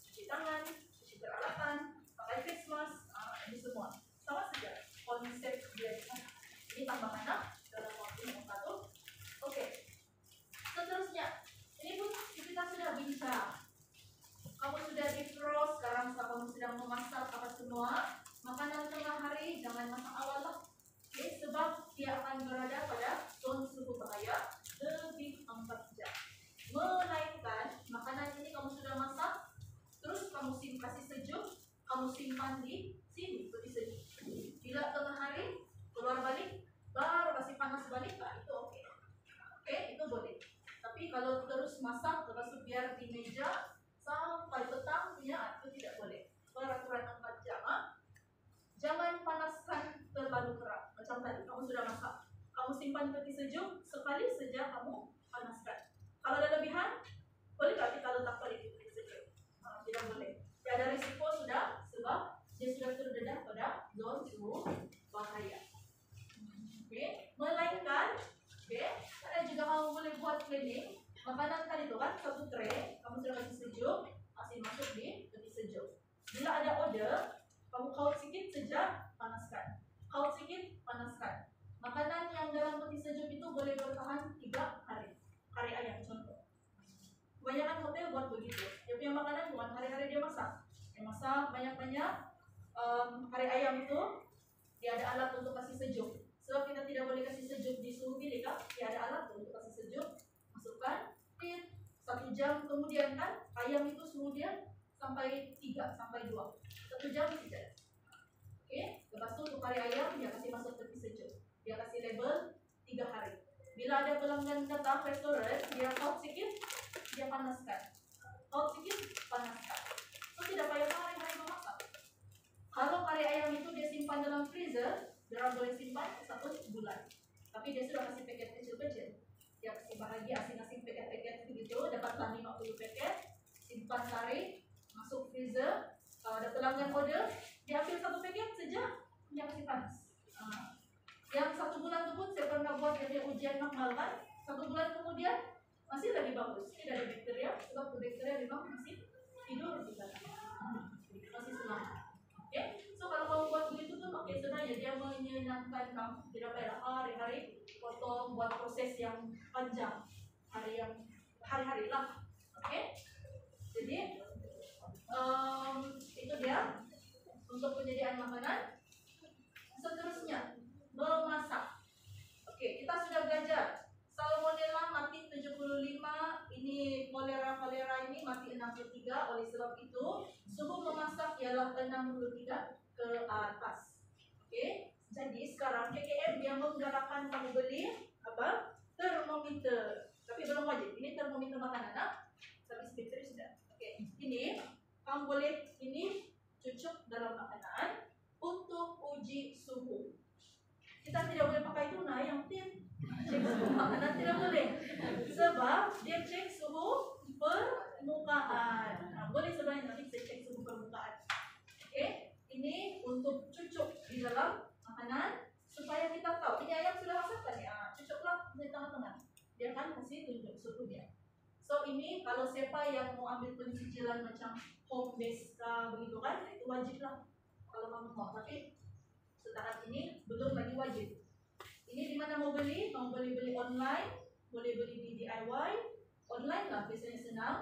S1: Cuci tangan, cuci peralatan, pakai face mask, ini semua sama saja konsep dia di sana. Ini tambahan dalam waktu yang satu. Oke. Seterusnya, ini pun kita sudah bincang. Kamu sudah defrost, sekarang kamu sedang memasak apa semua. Makanan tengah hari jangan masak awal lah. Okay, sebab dia akan berada pada zon suhu bahaya lebih 4 jam. Melainkan makanan ini kamu sudah masak, terus kamu kasih sejuk, kamu simpan di sini peti sejuk. Bila tengah hari keluar balik, baru kasih panas balik, itu oke. Oke, itu boleh. Tapi kalau terus masak terus biar di meja sampai petang, ya itu tidak boleh. Peraturan 4 jam. Jangan panaskan terlalu keras. Macam tadi, kamu sudah masak, kamu simpan peti sejuk, sekali saja kamu panaskan. Kalau ada lebihan, boleh tak kita letak balik di peti sejuk? Tidak boleh. Ya, ada risiko sudah, sebab dia sudah terdedah pada zon suhu bahaya. Oke, melainkan, oke, ada juga kamu boleh buat cleaning. Makanan tadi itu kan satu tray, kamu sudah kasih sejuk, masih masuk di peti sejuk. Bila ada order, kamu kaut sedikit saja, panaskan. Kaut sedikit, panaskan. Makanan yang dalam peti sejuk itu boleh bertahan 3 hari. Hari ayam contoh. Kebanyakan hotel buat begitu. Dia punya makanan bukan hari-hari dia masak. Dia masak banyak-banyak. Hari ayam itu dia ada alat untuk kasih sejuk. Sebab kita tidak boleh kasih sejuk di suhu bilik kan? Dia ada alat untuk kasih sejuk. Masukkan, 1 jam kemudian kan ayam itu suhu dia sampai 3 sampai 2. 1 jam tidak. Oke, lepas itu untuk hari ayam dia kasih masuk peti sejuk. Dia kasih label 3 hari. Bila ada pelanggan datang restoran, dia kaut sedikit, dia panaskan. Kaut sedikit, panaskan. So tidak payah hari-hari memasak. Kalau kari ayam itu dia simpan dalam freezer, dia boleh simpan 1 bulan. Tapi dia sudah kasih paket kecil-kecil. Dia kasih bahagia asing-asing paket-paket begitu, dapat dapatlah 50 paket, simpan sehari, masuk freezer. Ada pelanggan order, dia ambil 1 paket saja, dia masih panas. Yang 1 bulan tu pun saya pernah buat dia ujian normal kan. 1 bulan kemudian masih lagi bagus, tidak ada bakteria, sebab bakteria memang masih tidur di dalam, masih selamat. So kalau kamu buat begitu pun sebenarnya dia menyenangkan kamu. Tidak payah hari-hari potong buat proses yang panjang, hari-hari lah. Jadi itu dia untuk penyediaan makanan. Seterusnya memasak. Kita sudah belajar Salmonella mati 75, ini kolera ini mati 63. Oleh sebab itu suhu memasak ialah 63 ke atas. Jadi sekarang KKM dia menggalakkan kamu beli termometer, tapi belum wajib. Ini termometer makanan, tapi speaker sudah. Ini kamu boleh ini cucuk dalam makanan untuk uji suhu. Kita tidak boleh pakai tuna yang tin cek suhu makanan, tidak boleh, sebab dia cek suhu permukaan. Boleh sebenarnya nanti saya cek suhu permukaan. Ini untuk cucuk di dalam makanan supaya kita tahu ini ayam sudah masak kan ya, cucuklah di tengah-tengah, dia akan kasih tunjuk suhunya. So ini kalau siapa yang mau ambil pencicilan macam home base begitu kan, itu wajib lah kalau kamu mau, tapi setakat ini belum lagi wajib. Ini di mana mau beli? Kamu boleh beli online, boleh beli di DIY. Online lah biasanya senang,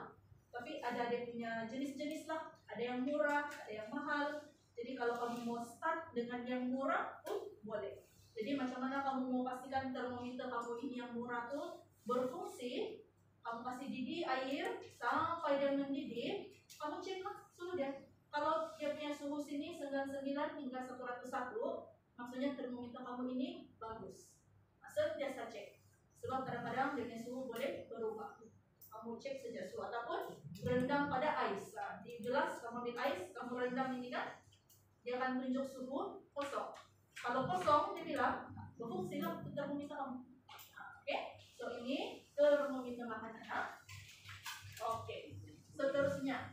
S1: tapi ada dia punya jenis-jenis lah. Ada yang murah, ada yang mahal. Jadi kalau kamu mau start dengan yang murah pun boleh. Jadi macam mana kamu mau pastikan termometer kamu ini yang murah tuh berfungsi? Kamu kasih didih air sampai dia mendidih, kamu cek lah suhu dia. Kalau dia punya suhu sini 99 hingga 101, maksudnya termometer kamu ini bagus. Sentiasa cek, sebab kadang-kadang dengan suhu boleh berubah. Kamu cek saja suhu, ataupun rendam pada ais. Di gelas kamu ambil ais, kamu rendam ini kan, dia akan tunjuk suhu kosong. Kalau kosong, dia bilang berfungsi lah termometer kamu. So ini termometer makanan. Seterusnya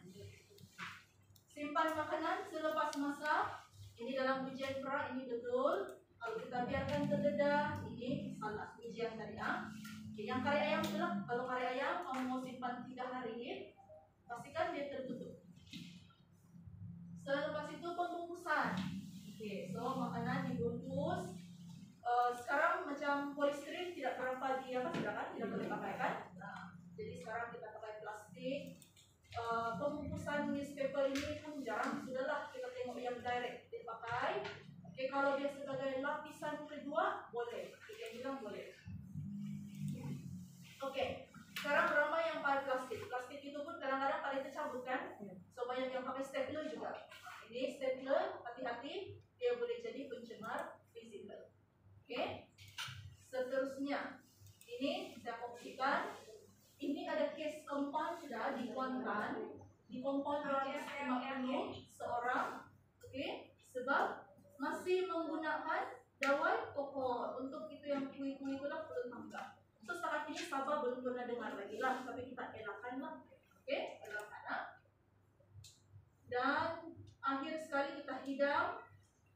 S1: simpan makanan selepas masak. Ini dalam ujian pra, ini betul. Kalau kita biarkan terdedah, ini salah ujian tadi. Yang kari ayam pula, kalau kari ayam kamu mau simpan 3 hari, pastikan dia tertutup. Selepas itu pembungkusan. So makanan dibungkus. Sekarang macam polistiren tidak berapa tidak boleh pakai kan? Jadi sekarang kita pakai plastik. Pembungkusan newspaper ini pun jarang, sudahlah kita tengok yang direct dipakai. Kalau dia sebagai lapisan kedua boleh, kita bilang boleh. Sekarang ramai yang pakai plastik. Plastik itu pun kadang-kadang paling tercabut kan? So banyak yang pakai stapler juga. Ini stapler, hati-hati, dia boleh jadi pencemar visible. Seterusnya ini saya fungsikan. Ini ada case compound sudah dituangkan di compound 250 seorang. Sebab masih menggunakan dawai pokok untuk itu yang kui-kui itu lah perlu tambah. So setakat ini Sabah belum pernah dengar lagi lah, tapi kita elakkan lah. Elakkan. Dan akhir sekali kita hidang,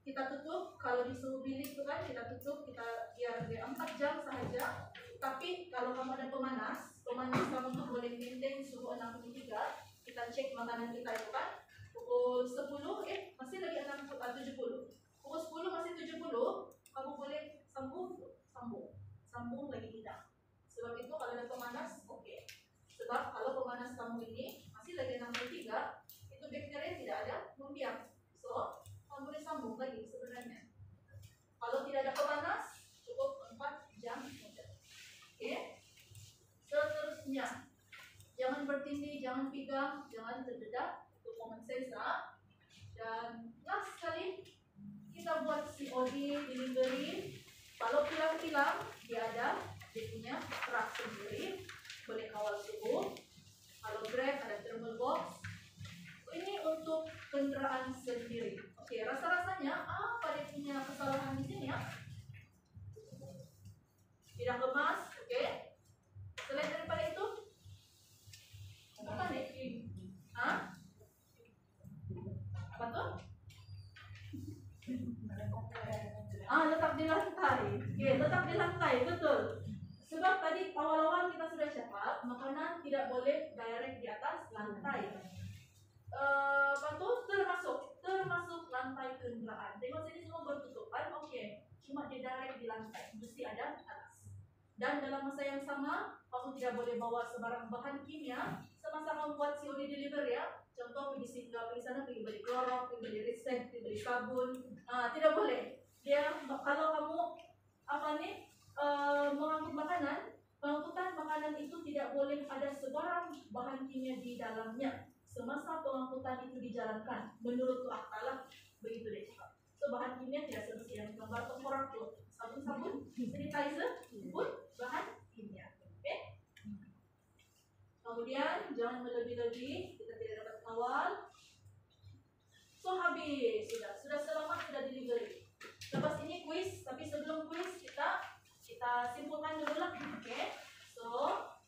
S1: kita tutup. Kalau di suhu bilik itu kan kita tutup, kita biar dia 4 jam sahaja. Tapi kalau kamu ada pemanas kamu tuh boleh maintain suhu 63. Kita cek makanan kita itu kan pukul 10 masih lagi 70. Pukul 10 masih 70, kamu boleh sambung lagi hidang. Sebab itu kalau ada pemanas sebab kalau pemanas kamu ini masih lagi 63, itu bakteria tidak ada membiak. So kamu boleh sambung lagi sebenarnya. Kalau tidak ada pemanas, cukup 4 jam saja. Seterusnya, jangan bertindih, jangan pegang, jangan terdedah. Itu common sense. Dan last sekali, kita buat COD delivery. Kalau kilang-kilang, dia ada dia punya truk sendiri, boleh kawal suhu. Kalau Grab ada thermal box. Ini untuk kendaraan sendiri. Rasa-rasanya apa dia punya kesalahan di sini ya? Tidak kemas, Selain daripada itu, tidak boleh direct di atas lantai. Lepas tu termasuk lantai kenderaan. Tengok sini semua bertutupan, okey. Cuma dia direct di lantai, mesti ada alas. Dan dalam masa yang sama, kamu tidak boleh bawa sebarang bahan kimia semasa kamu buat COD delivery ya. Contoh pergi singgah, pergi sana, pergi beli klorok, pergi beli resep, pergi beli sabun. Tidak boleh. Dia kalau kamu mengangkut makanan, pengangkutan makanan itu tidak boleh ada sebarang bahan kimia di dalamnya semasa pengangkutan itu dijalankan. Menurut aktalah begitu deh. So bahan kimia tidak semestinya gambar tengkorak tuh. Sabun-sabun, sanitizer pun bahan kimia. Oke? Kemudian jangan melebih-lebih, kita tidak dapat kawal. So habis, sudah selamat, sudah delivery. Lepas ini kuis, tapi sebelum kuis kita simpulkan dulu lah. Oke? So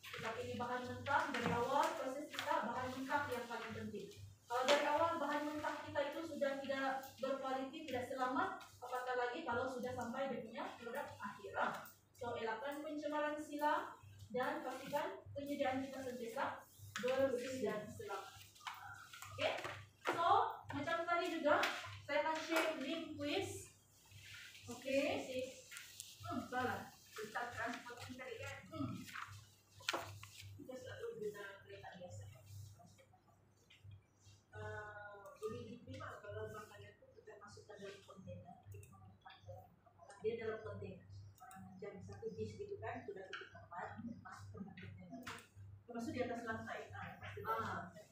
S1: kita pilih bahan mentah dari awal. Proses kita bahan mentah yang paling penting. Kalau dari awal bahan mentah kita itu sudah tidak berkualiti, tidak selamat, apatah lagi kalau sudah sampai dengan produk akhir. So elakkan pencemaran sila dan pastikan penyediaan kita sentiasa bersih dan selamat. Oke? So macam tadi juga saya akan share link quiz. Oke? Salah. Kita transportasi tadi kan. Kita selalu guna kereta biasa. Memang kalau makanan itu kita masukkan dalam kontainer, dia dalam kontainer. Jam 1 bis gitu kan, sudah tutup tempat, masuk ke kontainer. Termasuk di atas lantai.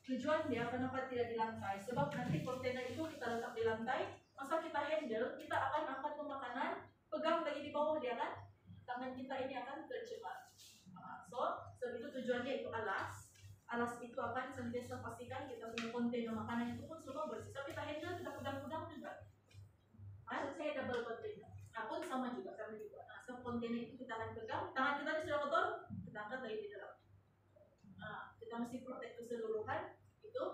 S1: Tujuan dia kenapa tidak di lantai? Sebab nanti kontainer itu kita letak di lantai, masa kita handle, kita akan angkat ke makanan, pegang lagi di bawah dia kan, tangan kita ini akan tercemar. So itu tujuannya itu alas. Alas itu akan senantiasa pastikan kita punya kontainer makanan itu pun semua bersih. So kita handle, kita pegang-pegang juga. Maksud saya double kontainer. Pun sama juga. So kontainer itu kita akan pegang, tangan kita ini sudah kotor, kita angkat lagi di dalam. Kita mesti protect keseluruhan itu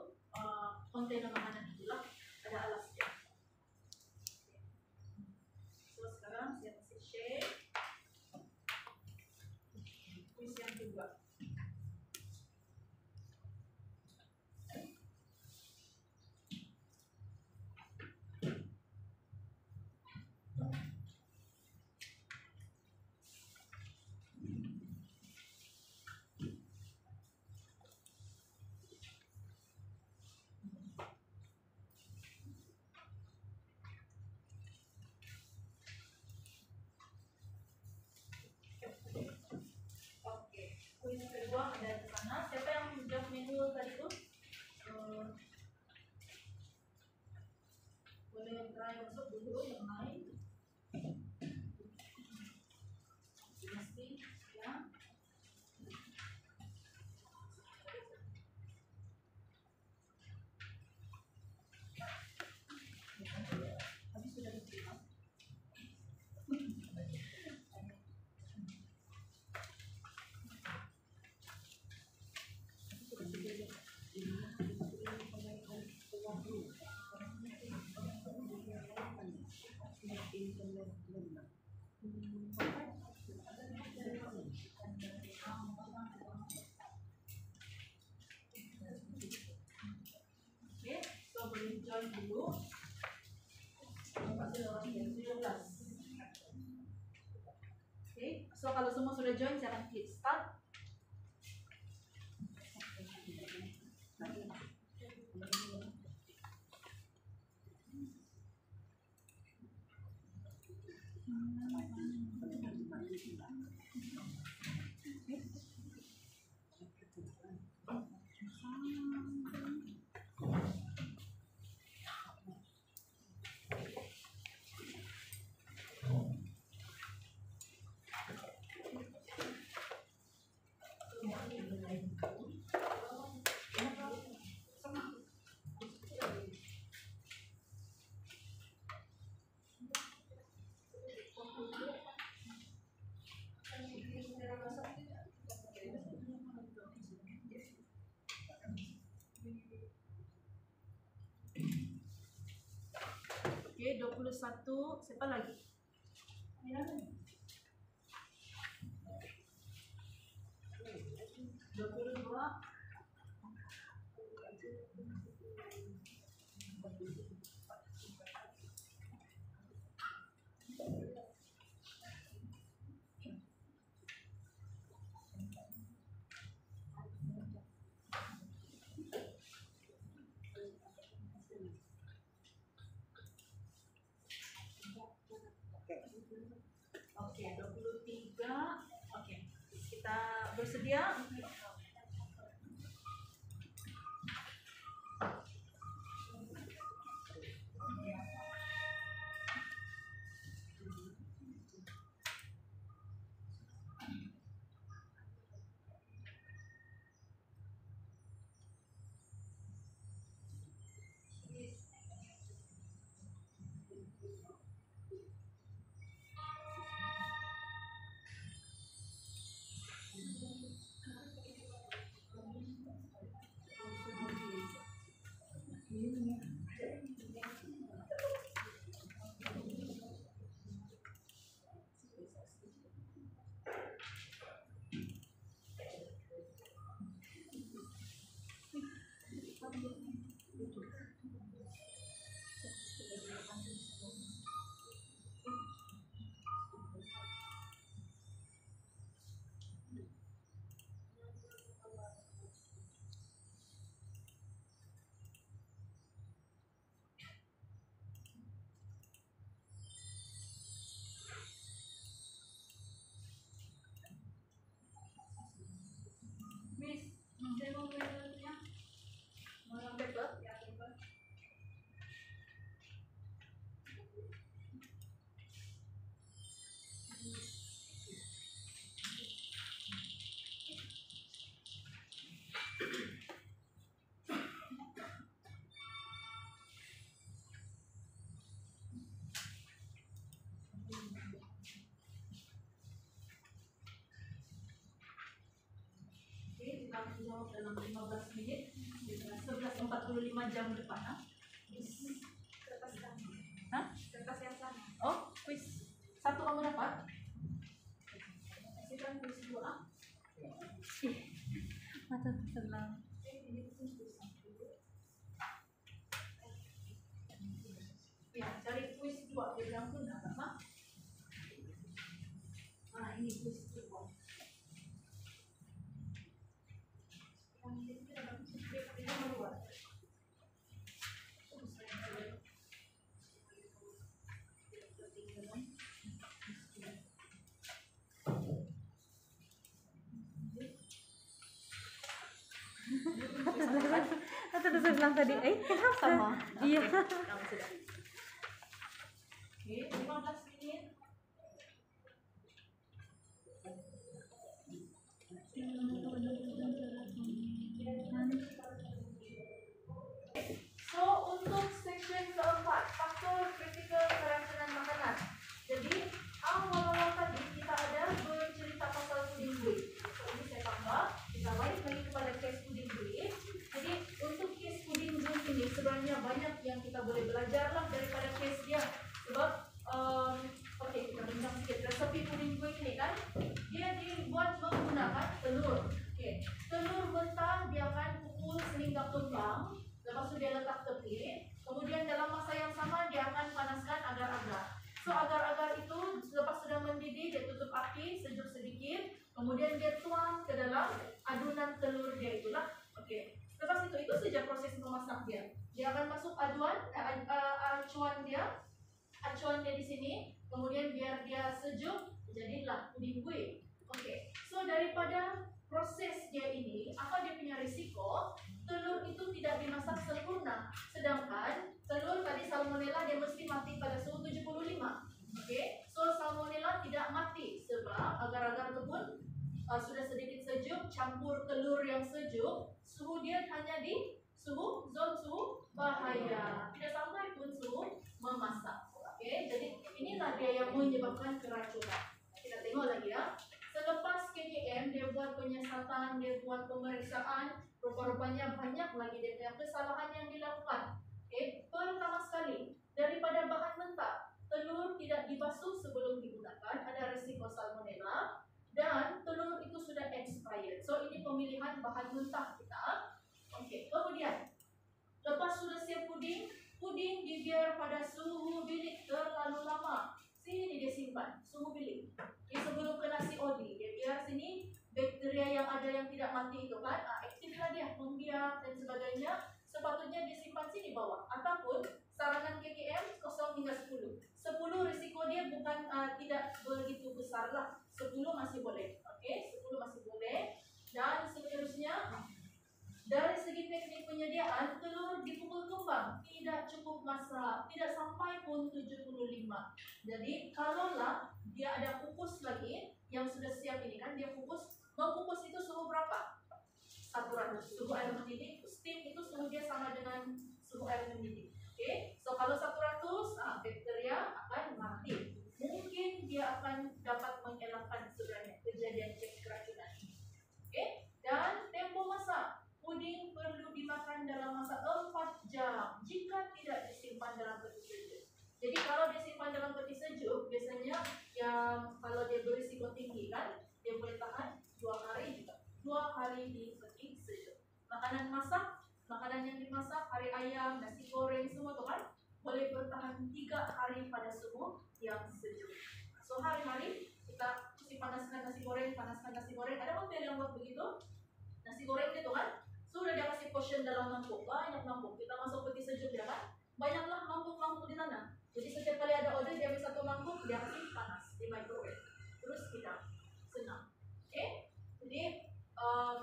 S1: kontainer makanan itulah ada alasnya. So sekarang saya mesti share quiz yang kedua. Kuis kedua ada di sana. Siapa yang menjawab menu tadi itu? Boleh try masuk dulu yang lain. Pasti ya. Habis sudah diterima. Oke, so boleh join dulu. Oke, so kalau semua sudah join, saya akan klik start. Oke, 21. Siapa lagi? 22. Okey, 23. Okey. Kita bersedia untuk Miss, saya mau berikannya. Mau yang paper? Ya, paper. Oke, kita akan jawab dalam 15 menit. 11.45 jam depan. Hah?
S5: Kertas yang sama.
S1: Oh, kuis 1 kamu dapat? Kasihkan kuis 2.
S4: Mata terselang.
S1: Ya, cari kuis 2. Dia bilang pun enggak apa. Nah, ini kuis 2. Yang ini kita dapat dia keluar.
S4: Mata terselang tadi. Kenapa?
S1: Sama.
S4: Iya.
S1: Kamu sudah. Oke, 15 menit. So, untuk section keempat, faktor kritikal keracunan makanan. Jadi, awal-awal tadi kita ada bercerita pasal puding buih. So, ini saya tambah. Kita balik lagi kepada case puding buih. Jadi, untuk case puding buih ini sebenarnya banyak yang kita boleh belajar lah daripada case dia. Sebab, oke, kita bincang sedikit. Resepi puding buih ini kan, dia dibuat menggunakan telur. Oke, telur mentah dia akan pukul sehingga kembang. Lepas itu dia letak tepi. Kemudian dalam masa yang sama dia akan panaskan agar-agar. So agar-agar itu lepas sudah mendidih dia tutup api sejuk sedikit. Kemudian dia tuang ke dalam adunan telur dia itulah. Oke. Lepas itu saja proses memasak dia. Dia akan masuk acuan dia di sini. Kemudian biar dia sejuk jadilah puding buih. Oke. So daripada proses dia ini, apa dia punya risiko? Telur itu tidak dimasak sempurna. Sedangkan telur tadi salmonella dia mesti mati pada suhu 75. Okey. So salmonella tidak mati sebab agar-agar itu pun sudah sedikit sejuk campur telur yang sejuk, suhu dia hanya di zon suhu bahaya. Tidak sampai pun suhu memasak. Okey. Jadi inilah dia yang menyebabkan keracunan. Kita tengok lagi ya. Selepas KKM dia buat penyiasatan, dia buat pemeriksaan, rupa-rupanya banyak lagi dia punya kesalahan yang dilakukan. Okay. Pertama sekali, daripada bahan mentah, telur tidak dibasuh sebelum digunakan, ada risiko salmonella. dan telur itu sudah expired. So ini pemilihan bahan mentah kita. Okey, kemudian lepas sudah siap puding, puding dibiar pada suhu bilik terlalu lama. Sini dia simpan suhu bilik. Okay, sebelum kena COD, dia biar sini bakteria yang ada yang tidak mati itu kan, aktiflah dia, membiak dan sebagainya. Sepatutnya disimpan sini bawah. Ataupun saranan KKM 0 hingga 10. 10 risiko dia bukan tidak begitu besar lah. 10 masih boleh. Okey, 10 masih boleh. Dan seterusnya, dari segi teknik penyediaan, telur dipukul kembang, tidak cukup masak, tidak sampai pun 75. Jadi kalaulah dia ada kukus lagi yang sudah siap ini kan, dia kukus, mengukus itu suhu berapa? 100 suhu air mendidih. Steam itu suhu dia sama dengan suhu air mendidih. Okey, so kalau 100, bakteria akan mati. Mungkin dia akan dapat mengelakkan sebenarnya kejadian cek keracunan. Okey, dan tempo masak. Puding perlu dimakan dalam masa 4 jam jika tidak disimpan dalam peti sejuk. Jadi kalau disimpan dalam peti sejuk, biasanya yang kalau dia berisiko tinggi kan, dia boleh tahan 2 hari juga. 2 hari di peti sejuk. Makanan masak, makanan yang dimasak, hari ayam, nasi goreng, semua tu kan boleh bertahan 3 hari pada suhu yang sejuk. So hari-hari kita panaskan nasi goreng, Ada hotel yang buat begitu. Nasi goreng dia tu kan, sudah dia kasih portion dalam mangkuk, banyak mangkuk. Kita masuk peti sejuk dia kan, banyaklah mangkuk-mangkuk di sana. Jadi setiap kali ada order dia ambil 1 mangkuk, dia kasih panas di microwave. Terus kita senang. Okay? Jadi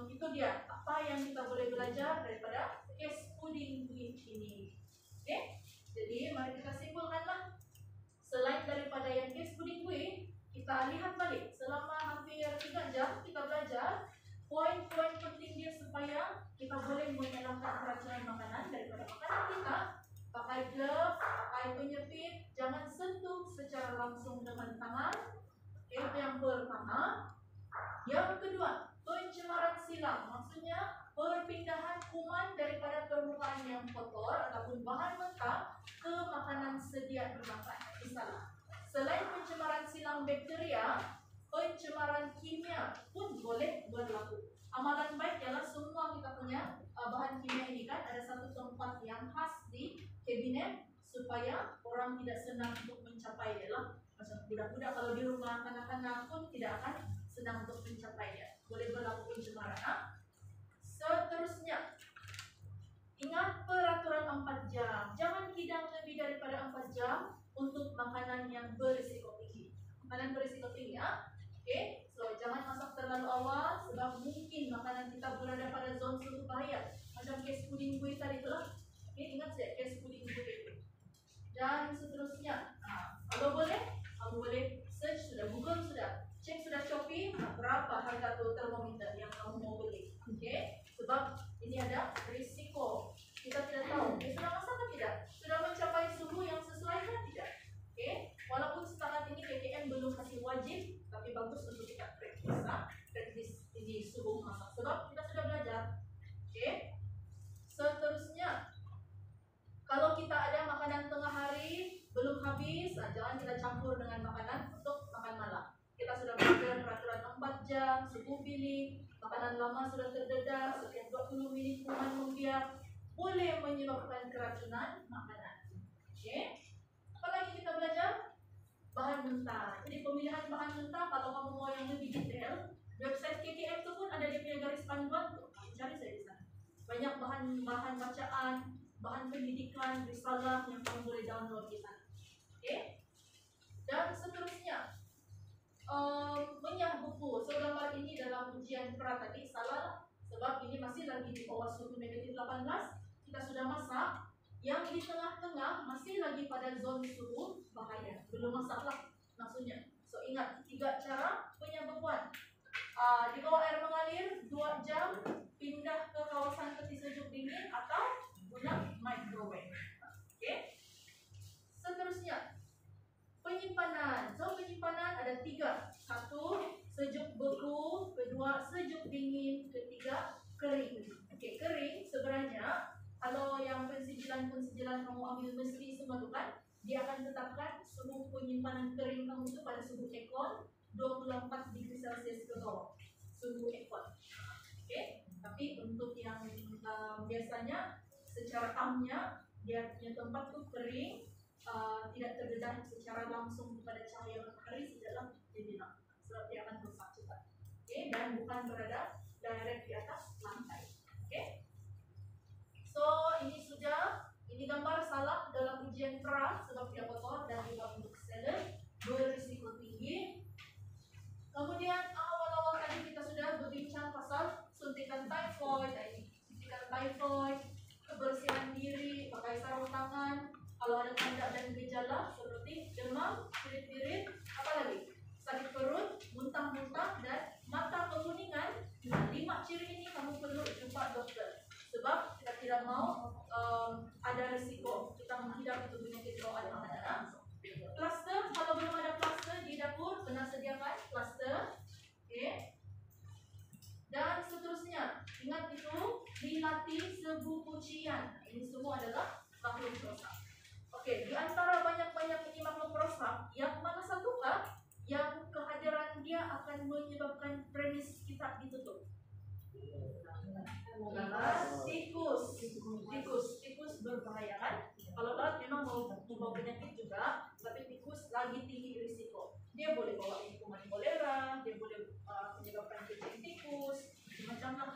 S1: itu dia apa yang kita boleh belajar daripada case pudding ini. Okay? Jadi mari kita simpulkanlah. Selain daripada yang case pudding kita lihat balik selama hampir 3 jam kita belajar poin-poin penting dia supaya kita boleh mengelakkan keracunan makanan daripada makanan kita. Pakai glove, pakai penyepit, jangan sentuh secara langsung dengan tangan. Itu yang pertama. Yang kedua, pencemaran silang, maksudnya perpindahan kuman daripada permukaan yang kotor ataupun bahan mentah ke makanan sedia dimakan. Misalnya, selain pencemaran silang bakteria, pencemaran kimia pun boleh berlaku. Amalan baik ialah semua kita punya bahan kimia ini kan ada satu tempat yang khas di kabinet supaya orang tidak senang untuk mencapai dia lah. Macam budak-budak kalau di rumah kanak-kanak pun tidak akan senang untuk mencapai dia. Boleh berlaku pencemaran. Seterusnya, ingat peraturan 4 jam. Jangan hidang lebih daripada 4 jam untuk makanan yang berisiko tinggi. Makanan berisiko tinggi ya. Okey, so jangan masak terlalu awal sebab mungkin makanan kita berada pada zon suhu bahaya. Macam case pudding kuih tadi tu lah. Okey, ingat saya case pudding kuih itu. Dan seterusnya, kalau boleh, kamu boleh search sudah, Google sudah, cek sudah Shopee berapa harga tu termometer yang kamu mau beli. Okey, sebab ini ada risiko. Kita tidak tahu dia sudah masak atau tidak, sudah mencapai suhu yang sesuai atau tidak. Okey, walaupun setakat ini KKM belum kasih wajib, tapi bagus untuk kita praktis ini suhu masak sebab kita sudah belajar. Okey, seterusnya, kalau kita ada makanan tengah hari belum habis, jangan kita campur dengan makanan untuk makan malam. Kita sudah belajar peraturan 4 jam, suhu bilik, makanan lama sudah terdedah, setiap 20 minit kuman membiak, boleh menyebabkan keracunan makanan. Okey. Apa lagi kita belajar? Bahan mentah. Jadi pemilihan bahan mentah, kalau kamu mau yang lebih detail, website KKM tu pun ada dia punya garis panduan tu. Cari saya di sana. Banyak bahan bacaan, bahan pendidikan, risalah yang kamu boleh download di sana. Okey. Dan seterusnya, menyah buku. So gambar ini dalam ujian pra tadi salah lah. Sebab ini masih lagi di bawah suhu negatif 18. Kita sudah masak. Yang di tengah-tengah masih lagi pada zon suhu bahaya. Belum masak lah maksudnya. So ingat 3 cara penyebekuan. Di bawah air mengalir 2 jam, pindah ke kawasan peti sejuk dingin atau guna microwave. Okey. Seterusnya, penyimpanan. So penyimpanan ada 3. 1, sejuk beku. 2, sejuk dingin. 3, kering. Okey, kering sebenarnya kalau yang pensijilan kamu ambil mesti semua tu kan, dia akan tetapkan suhu penyimpanan kering kamu itu pada suhu ekon 24 degree Celsius ke bawah suhu ekor. Oke, tapi untuk yang biasanya secara amnya dia punya tempat tuh kering, tidak terdedah secara langsung kepada cahaya matahari sedalam jendela, sebab dia akan rusak cepat. Oke, dan bukan berada direct di atas lantai. Oke, so ini gambar salah dalam ujian pra sebab dia kotor dan juga untuk salad berisiko tinggi. Kemudian awal-awal tadi kita sudah berbincang pasal suntikan typhoid, kebersihan diri, pakai sarung tangan. Kalau ada tanda dan gejala seperti demam, pirit-pirit, apalagi sakit perut, muntah-muntah, dan mata kekuningan. 5 ciri ini kamu perlu jumpa dokter. Sebab kita tidak mau ada risiko kita menghidap itu penyakit bawaan makanan. Plaster, kalau belum ada plaster di dapur, kena sediakan plaster. Oke. Dan seterusnya, ingat itu dilatih sebu kucian. Ini semua adalah makhluk prosap. Oke, di antara banyak-banyak ini makhluk prosap, yang mana satukah yang kehadiran dia akan menyebabkan premis kita ditutup? Tikus berbahaya kan? Kalau lalat memang mau penyakit juga, tapi tikus lagi tinggi risiko. Dia boleh bawa kuman kolera, dia boleh menyebabkan kencing tikus, macam lah.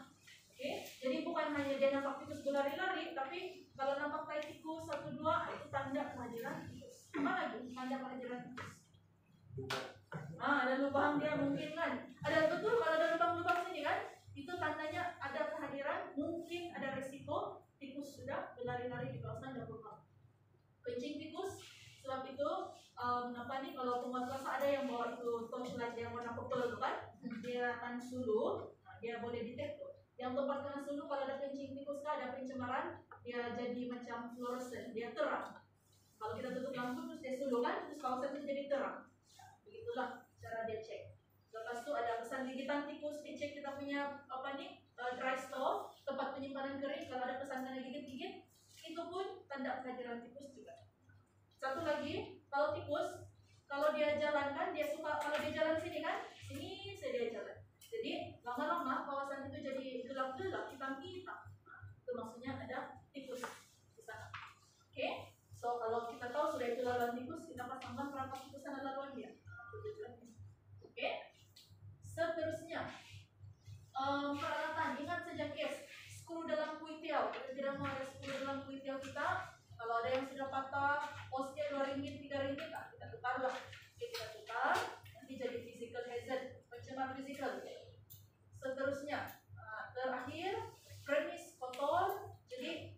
S1: Oke, jadi bukan hanya dia nampak tikus berlari-lari, tapi kalau nampak tai tikus 1-2 itu tanda kehadiran tikus. Apa lagi tanda kehadiran tikus? Ada lubang dia mungkin kan? Ada betul kalau ada lubang-lubang sini kan? Itu tandanya ada kehadiran, mungkin ada resiko tikus sudah berlari-lari di kawasan dapur kamu. Kencing tikus, sebab itu kalau pembuat rasa ada yang bawa itu torchlight yang warna purple itu kan, dia akan suluh, dia boleh detect tuh. Yang tempat kena suluh kalau ada kencing tikus kan, ada pencemaran, dia jadi macam fluorescent, dia terang. Kalau kita tutup lampu terus dia suluh kan, terus kawasan itu jadi terang. Begitulah cara dia cek. Lepas itu ada pesan gigitan tikus, dicek kita punya dry store, tempat penyimpanan kering. Kalau ada pesan kena gigit-gigit, itu pun tanda kehadiran tikus juga. Satu lagi, kalau tikus, kalau dia jalan kan, dia suka kalau dia jalan sini kan, sini saya dia jalan. Jadi lama-lama kawasan itu jadi gelap-gelap, hitam-hitam. Itu maksudnya ada tikus di sana. Oke, so kalau kita tahu sudah itu laluan tikus, kita pasangkan perangkap tikusan laluan dia. Oke. Seterusnya, peralatan. Ingat saja case skru dalam kuitiau. Kita tidak mau ada skru dalam kuitiau kita. Kalau ada yang sudah patah, posnya 2 ringgit, 3 ringgit, kita tukar lah. Oke, kita tukar. Nanti jadi physical hazard, pencemar physical. Seterusnya, terakhir, premis kotor. Jadi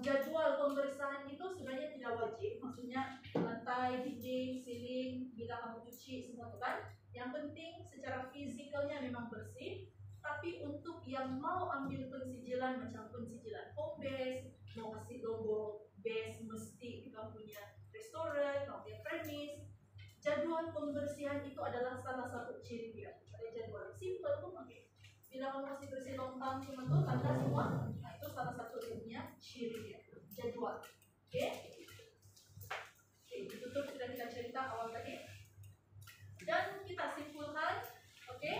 S1: jadwal pembersihan itu sebenarnya tidak wajib. Maksudnya lantai, dinding, ceiling, bila kamu cuci semua itu kan. Yang penting secara fisikalnya memang bersih. Tapi untuk yang mau ambil pensijilan macam pensijilan home base, mau kasih logo base mesti kita punya restoran, mau punya premis, jadwal pembersihan itu adalah salah satu ciri dia. Ada jadwal simple tuh pakai. Bila kamu masih bersih lontang cuma tuh tanda semua, nah itu salah satu punya ciri dia. Jadwal. Oke? Oke, ditutup sudah kita cerita awal tadi. Dan kita simpulkan, oke?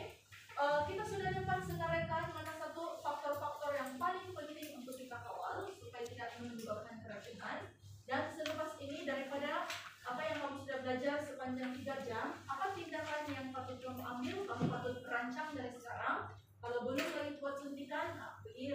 S1: Kita sudah dapat senaraikan mana satu faktor-faktor yang paling penting untuk kita kawal supaya tidak menyebabkan keracunan. Dan selepas ini daripada apa yang kamu sudah belajar sepanjang 3 jam, apa tindakan yang patut kamu ambil, kamu patut rancang dari sekarang. Kalau belum lagi buat suntikan, beli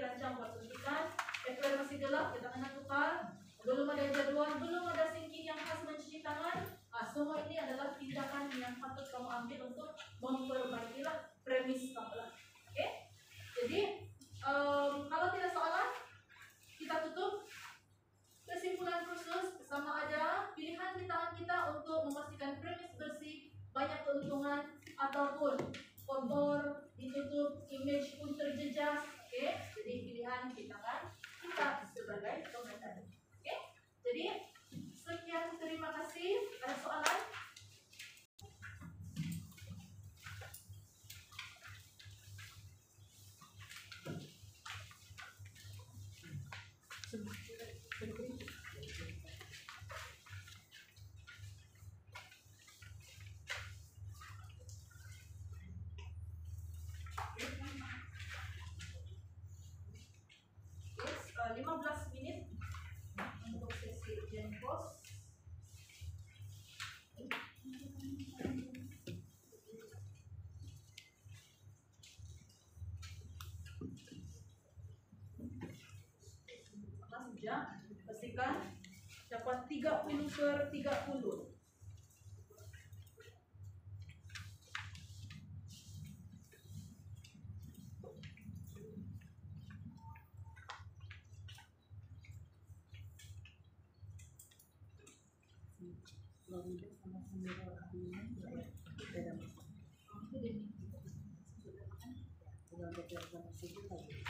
S1: meja. Pastikan dapat 30/30.
S4: Tinggal 2 jam sama sedikit lagi.